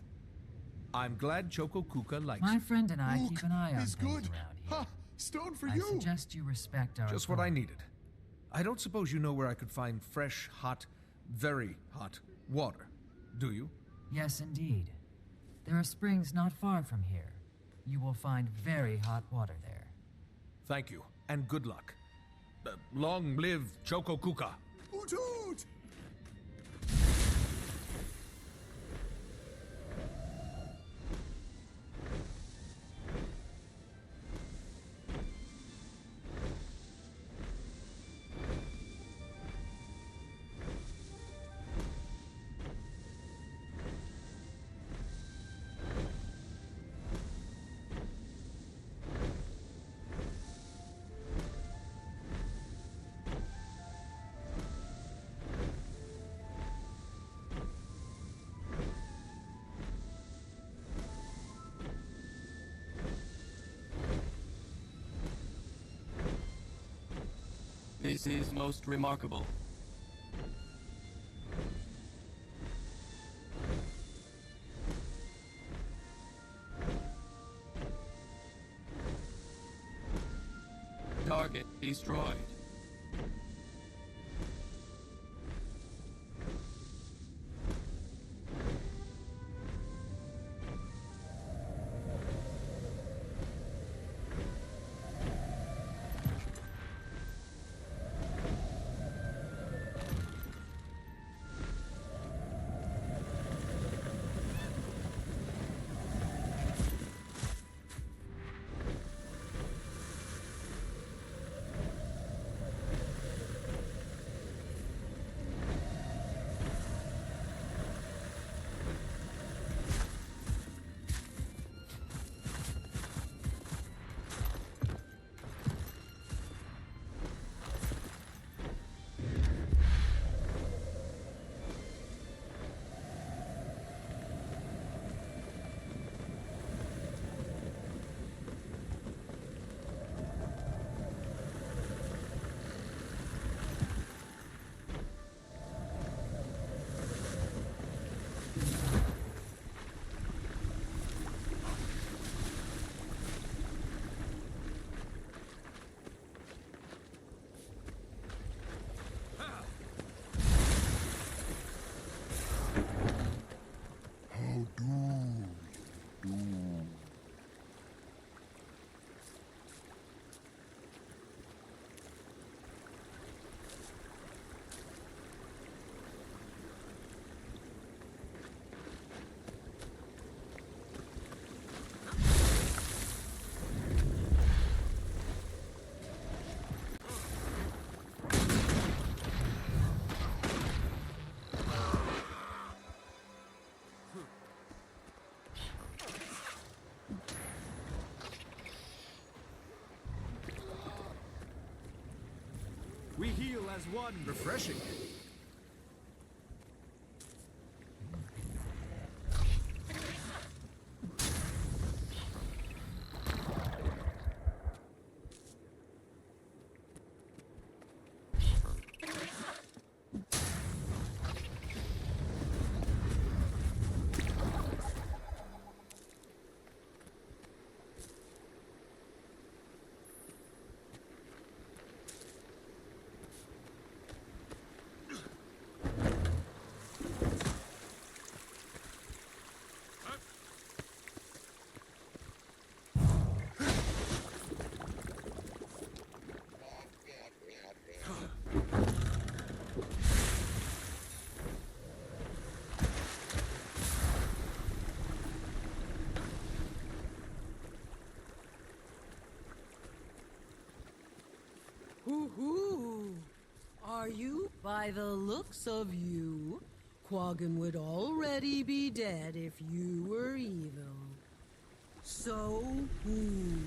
I'm glad Chokokuka likes My it. friend and I Ook keep an eye on is things good. around here. Ha! Stone for I you. suggest you respect our Just what I goal. needed. I don't suppose you know where I could find fresh, hot, very hot water, do you? Yes, indeed. There are springs not far from here. You will find very hot water there. Thank you, and good luck. Long live Chokokuka. Oot oot! This is most remarkable. Target destroyed. We heal as one. Refreshing. Hoo-hoo! Are you? By the looks of you, Quaggan would already be dead if you were evil. So who?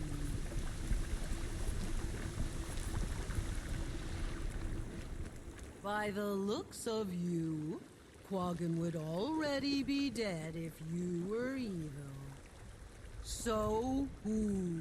By the looks of you, Quaggan would already be dead if you were evil. So who?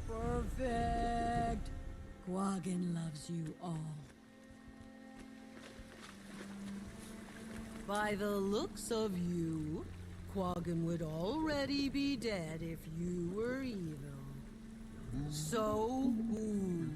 Perfect! Quaggan loves you all. By the looks of you, Quaggan would already be dead if you were evil. So who?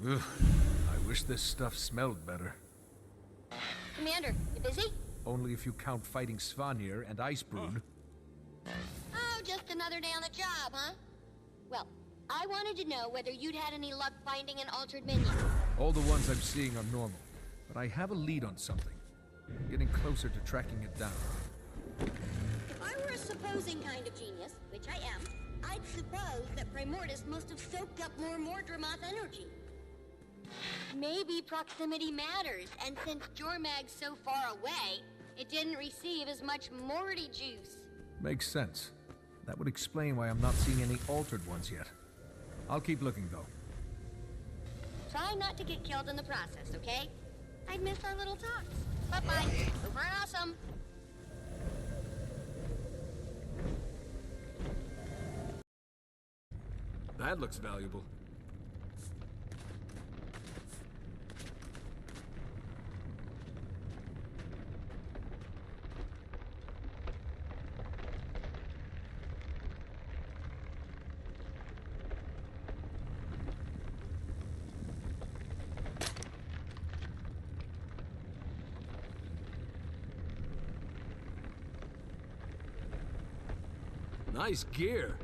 Ugh, I wish this stuff smelled better. Commander, you busy? Only if you count fighting Svanir and Icebrood. Oh, just another day on the job, huh? Well, I wanted to know whether you'd had any luck finding an altered menu. All the ones I'm seeing are normal, but I have a lead on something. I'm getting closer to tracking it down. If I were a supposing kind of genius, which I am, I'd suppose that Primordus must have soaked up more Mordremoth energy. Maybe proximity matters, and since Jormag's so far away, it didn't receive as much Morty juice. Makes sense. That would explain why I'm not seeing any altered ones yet. I'll keep looking, though. Try not to get killed in the process, okay? I'd miss our little talks. Bye-bye. Over and awesome. That looks valuable. Nice gear.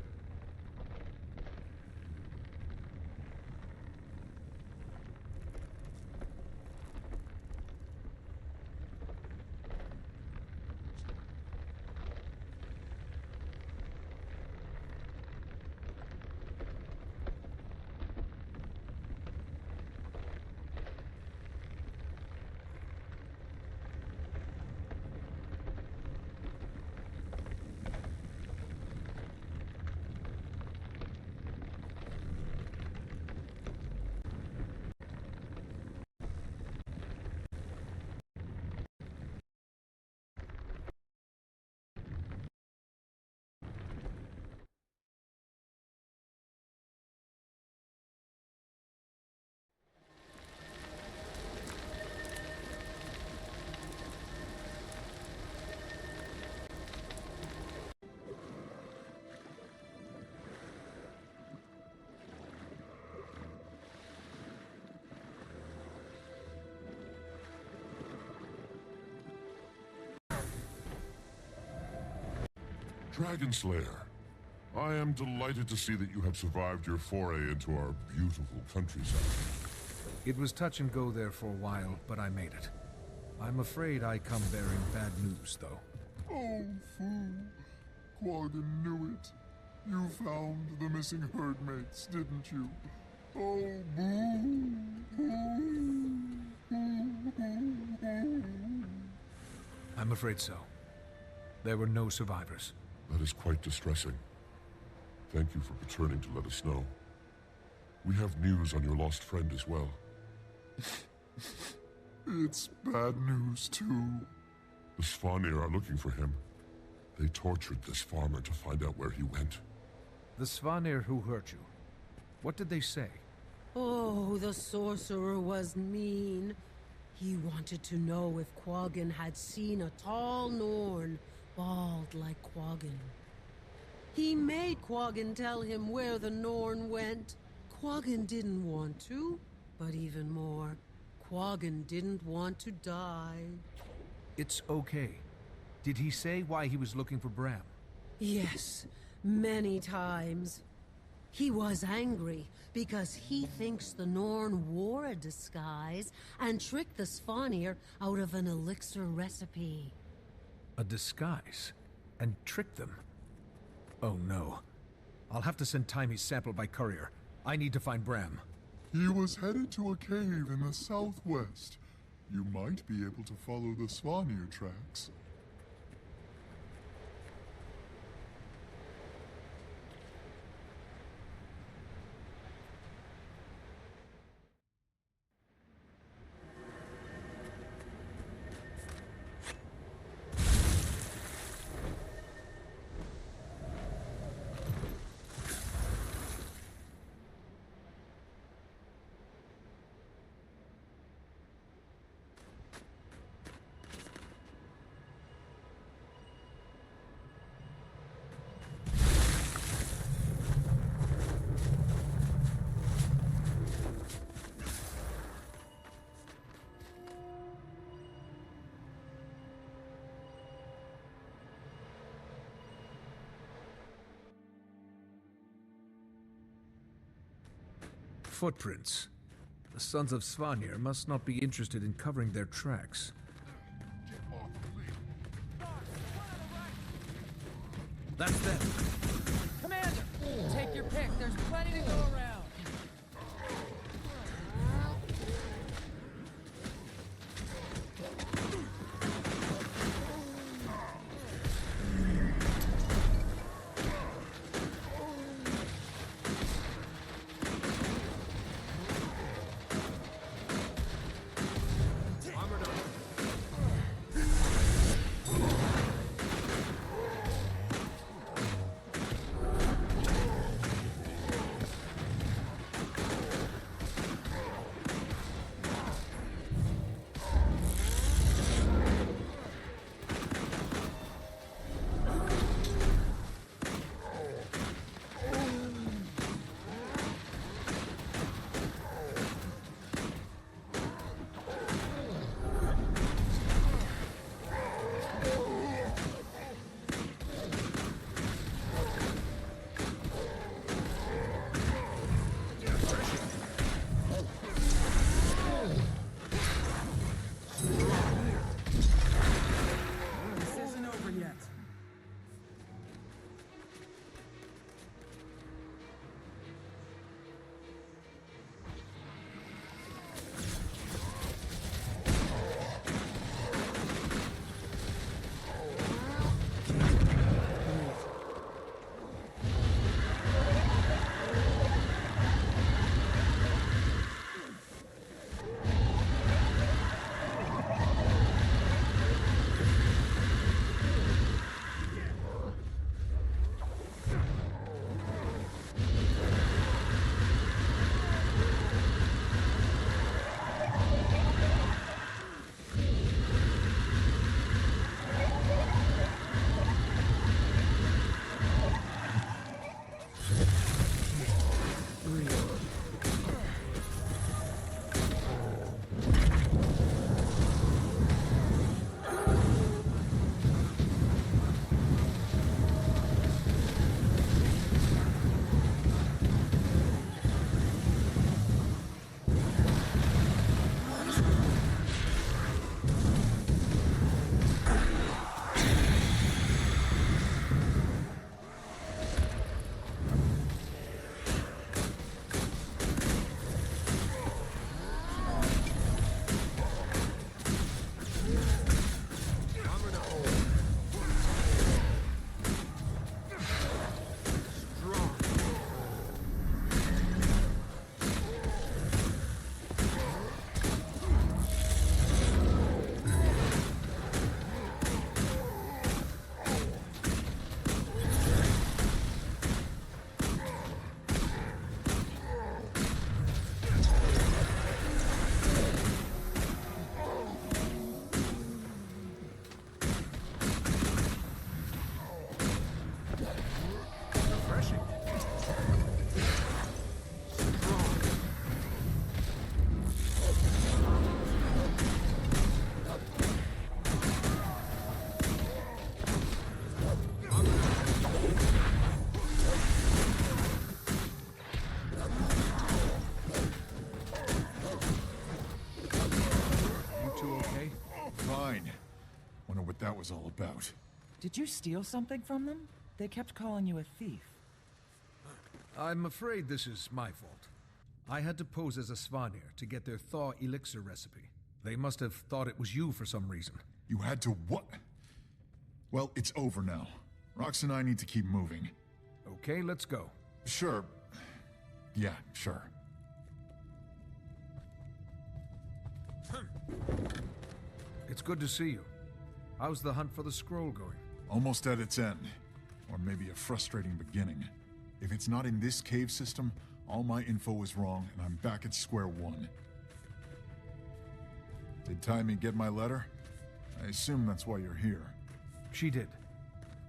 Dragon Slayer, I am delighted to see that you have survived your foray into our beautiful countryside. It was touch and go there for a while, but I made it. I'm afraid I come bearing bad news, though. Oh, fool. Quaggan knew it. You found the missing herdmates, didn't you? Oh, boo! I'm afraid so. There were no survivors. That is quite distressing. Thank you for returning to let us know. We have news on your lost friend as well. It's bad news, too. The Svanir are looking for him. They tortured this farmer to find out where he went. The Svanir who hurt you. What did they say? Oh, the sorcerer was mean. He wanted to know if Quaggan had seen a tall Norn, bald like Quaggan. He made Quaggan tell him where the Norn went. Quaggan didn't want to, but even more, Quaggan didn't want to die. It's okay. Did he say why he was looking for Bram? Yes, many times. He was angry because he thinks the Norn wore a disguise and tricked the Svanir out of an elixir recipe. A disguise? And trick them? Oh no. I'll have to send Taimi's sample by courier. I need to find Bram. He was headed to a cave in the southwest. You might be able to follow the Svanir tracks. Footprints. The Sons of Svanir must not be interested in covering their tracks. That's them. Commander, take your pick. There's plenty to go around. That was all about. Did you steal something from them? They kept calling you a thief. I'm afraid this is my fault. I had to pose as a Svanir to get their thaw elixir recipe. They must have thought it was you for some reason. You had to what? Well, it's over now. Rox and I need to keep moving. Okay, let's go. Sure. Yeah, sure. It's good to see you. How's the hunt for the scroll going? Almost at its end. Or maybe a frustrating beginning. If it's not in this cave system, all my info is wrong, and I'm back at square one. Did Taimi get my letter? I assume that's why you're here. She did.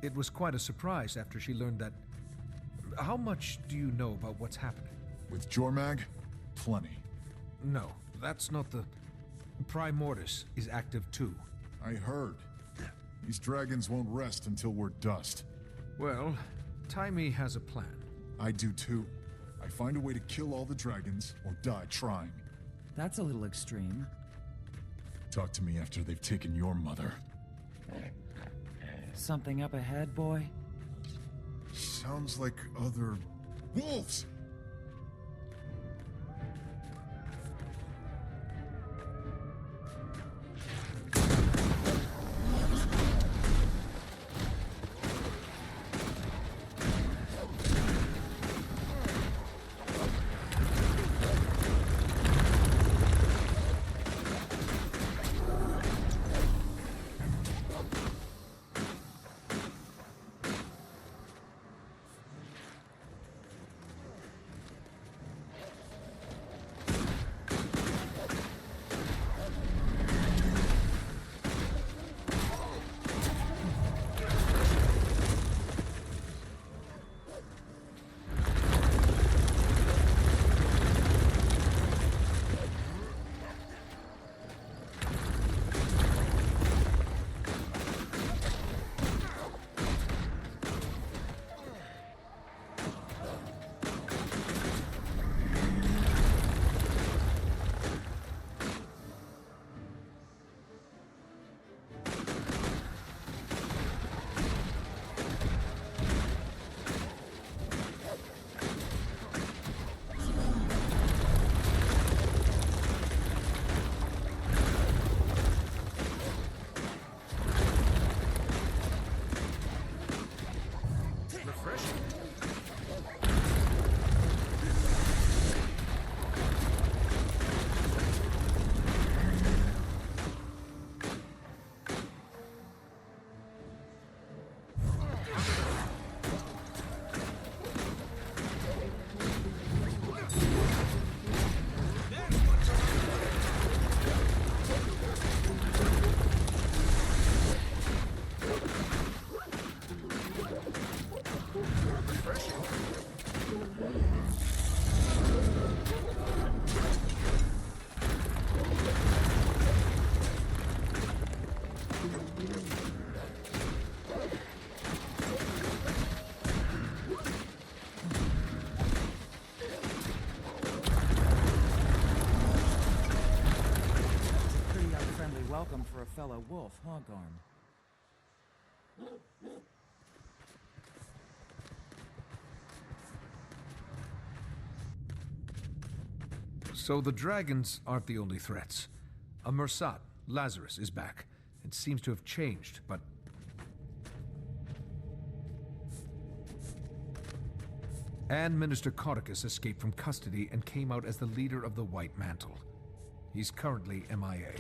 It was quite a surprise after she learned that... How much do you know about what's happening? With Jormag? Plenty. No, that's not the... Primordius is active too. I heard. These dragons won't rest until we're dust. Well, Taimi has a plan. I do too. I I find a way to kill all the dragons, or die trying. That's a little extreme. Talk to me after they've taken your mother. Something up ahead, boy? Sounds like other... wolves! Welcome for a fellow wolf, huh, Garm? So the dragons aren't the only threats. A Mursat, Lazarus, is back. It seems to have changed, but... And Minister Codicus escaped from custody and came out as the leader of the White Mantle. He's currently MIA.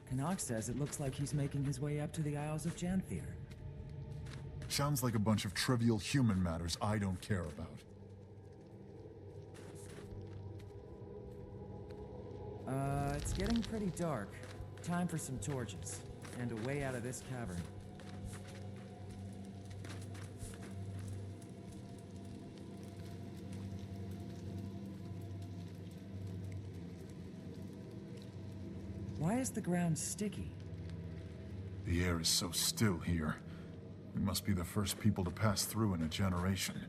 Canuck says it looks like he's making his way up to the Isles of Janthier. Sounds like a bunch of trivial human matters I don't care about. It's getting pretty dark. Time for some torches, and a way out of this cavern. Why is the ground sticky? The air is so still here. We must be the first people to pass through in a generation.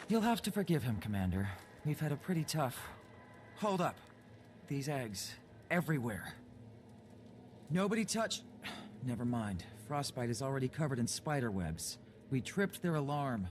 You'll have to forgive him, Commander. We've had a pretty tough... Hold up. These eggs. Everywhere. Nobody touch... Never mind. Frostbite is already covered in spider webs. We tripped their alarm.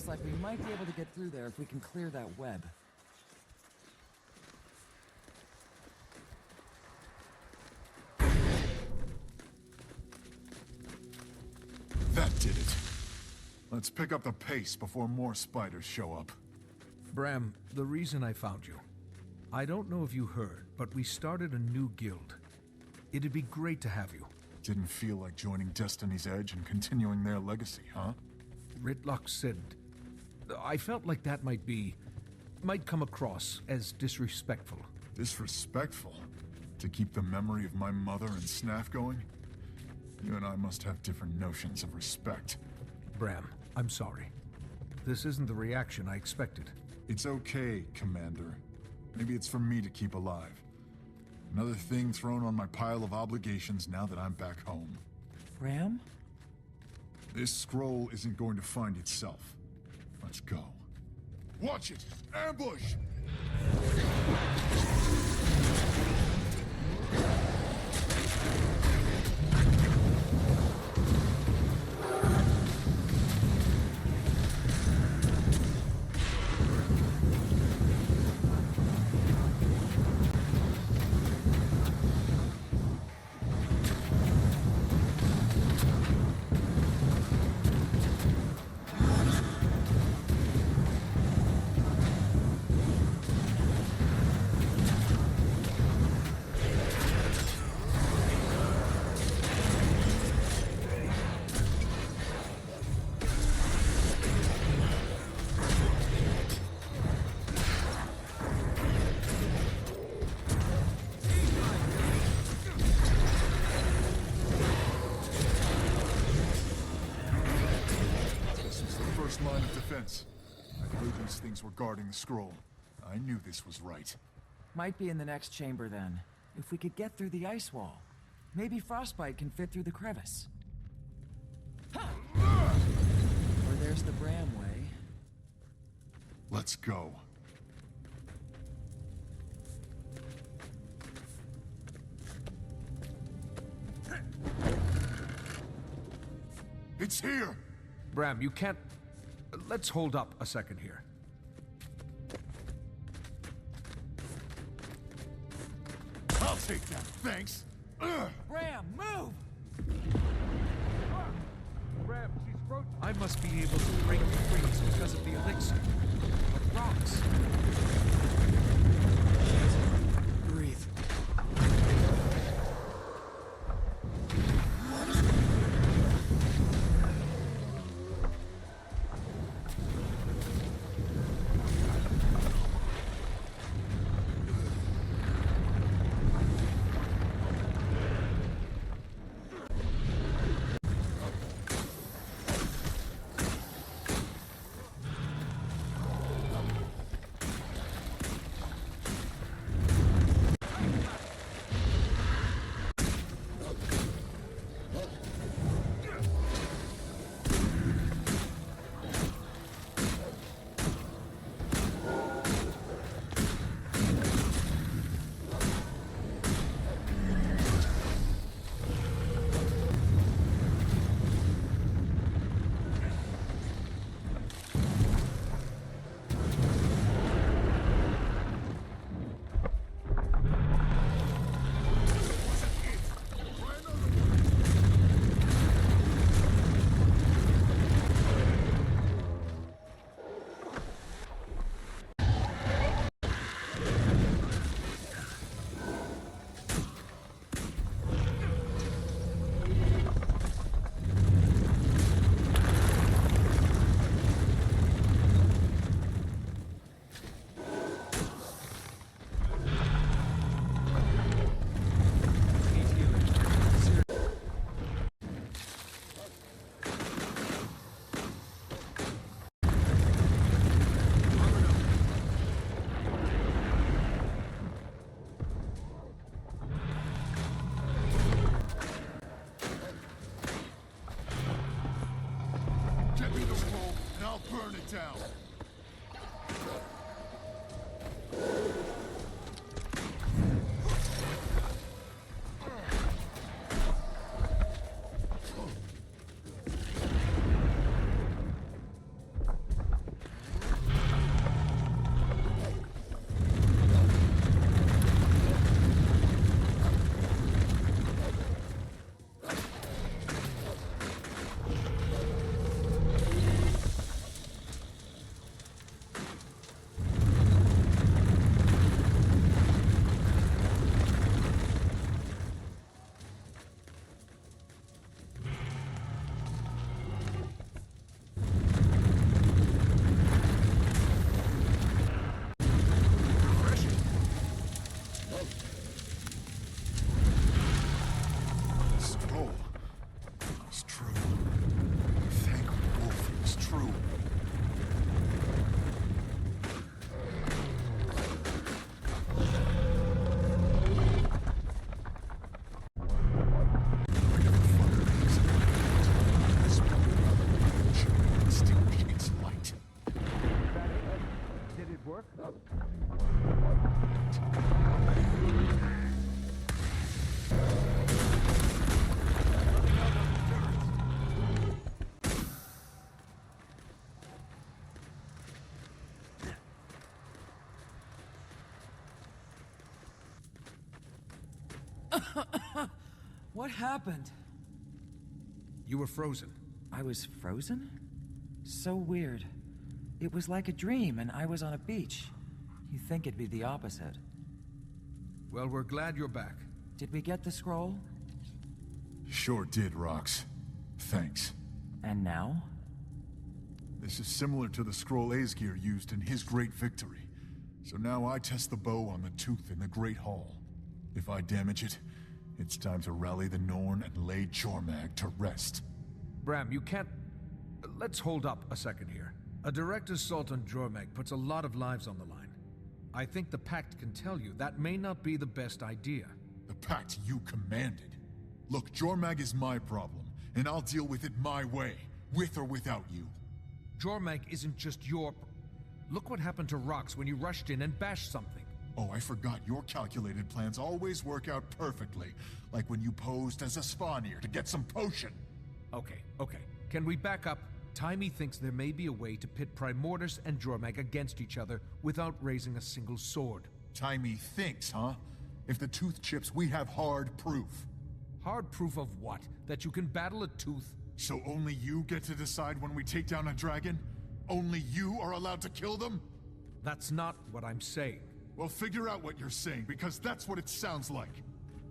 Looks like we might be able to get through there if we can clear that web. That did it. Let's pick up the pace before more spiders show up. Bram, the reason I found you. I don't know if you heard, but we started a new guild. It'd be great to have you. Didn't feel like joining Destiny's Edge and continuing their legacy, huh? Ritlock said... I felt like that might come across as disrespectful. Disrespectful? To keep the memory of my mother and Snaff going? You and I must have different notions of respect. Bram, I'm sorry. This isn't the reaction I expected. It's okay, Commander. Maybe it's for me to keep alive. Another thing thrown on my pile of obligations now that I'm back home. Bram? This scroll isn't going to find itself. Let's go. Watch it! Ambush! Line of defense. I heard these things were guarding the scroll. I knew this was right. Might be in the next chamber then. If we could get through the ice wall. Maybe Frostbite can fit through the crevice. Or there's the Bram way. Let's go. It's here! Bram, you can't... Let's hold up a second here. I'll take that, thanks! Bram, move! Bram, she's broken. I must be able to break the freeze because of the elixir. But rocks. Breathe. Burn it down. true. Did it work? What happened? You were frozen. I was frozen? So weird. It was like a dream, and I was on a beach. You'd think it'd be the opposite. Well, we're glad you're back. Did we get the scroll? Sure did, Rox. Thanks. And now? This is similar to the scroll Aesgeir used in his great victory. So now I test the bow on the tooth in the Great Hall. If I damage it, it's time to rally the Norn and lay Jormag to rest. Bram, you can't... Let's hold up a second here. A direct assault on Jormag puts a lot of lives on the line. I think the Pact can tell you that may not be the best idea. The Pact you commanded. Look, Jormag is my problem, and I'll deal with it my way, with or without you. Jormag isn't just your... Look what happened to Rox when you rushed in and bashed something. Oh, I forgot your calculated plans always work out perfectly, like when you posed as a Svanir to get some potion. Okay. Can we back up? Taimi thinks there may be a way to pit Primordus and Jormag against each other without raising a single sword. Taimi thinks, huh? If the tooth chips, we have hard proof. Hard proof of what? That you can battle a tooth? So only you get to decide when we take down a dragon? Only you are allowed to kill them? That's not what I'm saying. Well, figure out what you're saying, because that's what it sounds like.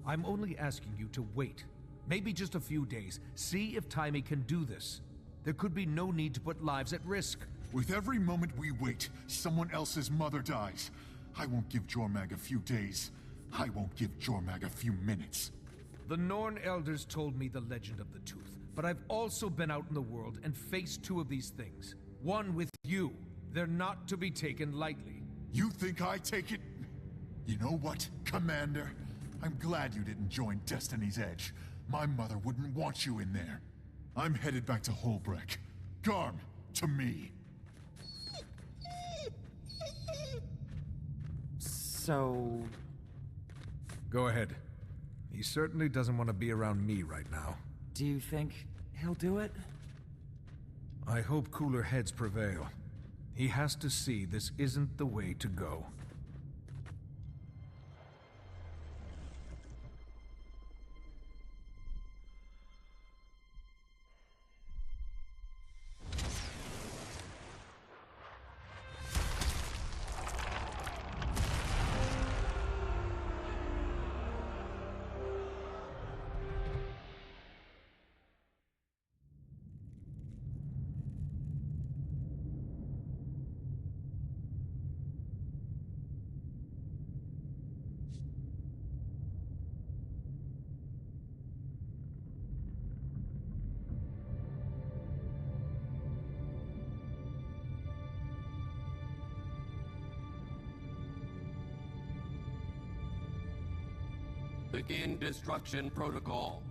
I'm only asking you to wait. Maybe just a few days. See if Taimi can do this. There could be no need to put lives at risk. With every moment we wait, someone else's mother dies. I won't give Jormag a few days. I won't give Jormag a few minutes. The Norn elders told me the legend of the tooth, but I've also been out in the world and faced two of these things. One with you. They're not to be taken lightly. You think I take it? You know what, Commander? I'm glad you didn't join Destiny's Edge. My mother wouldn't want you in there. I'm headed back to Hoelbrak. Garm, to me. So... Go ahead. He certainly doesn't want to be around me right now. Do you think he'll do it? I hope cooler heads prevail. He has to see this isn't the way to go. Begin destruction protocol.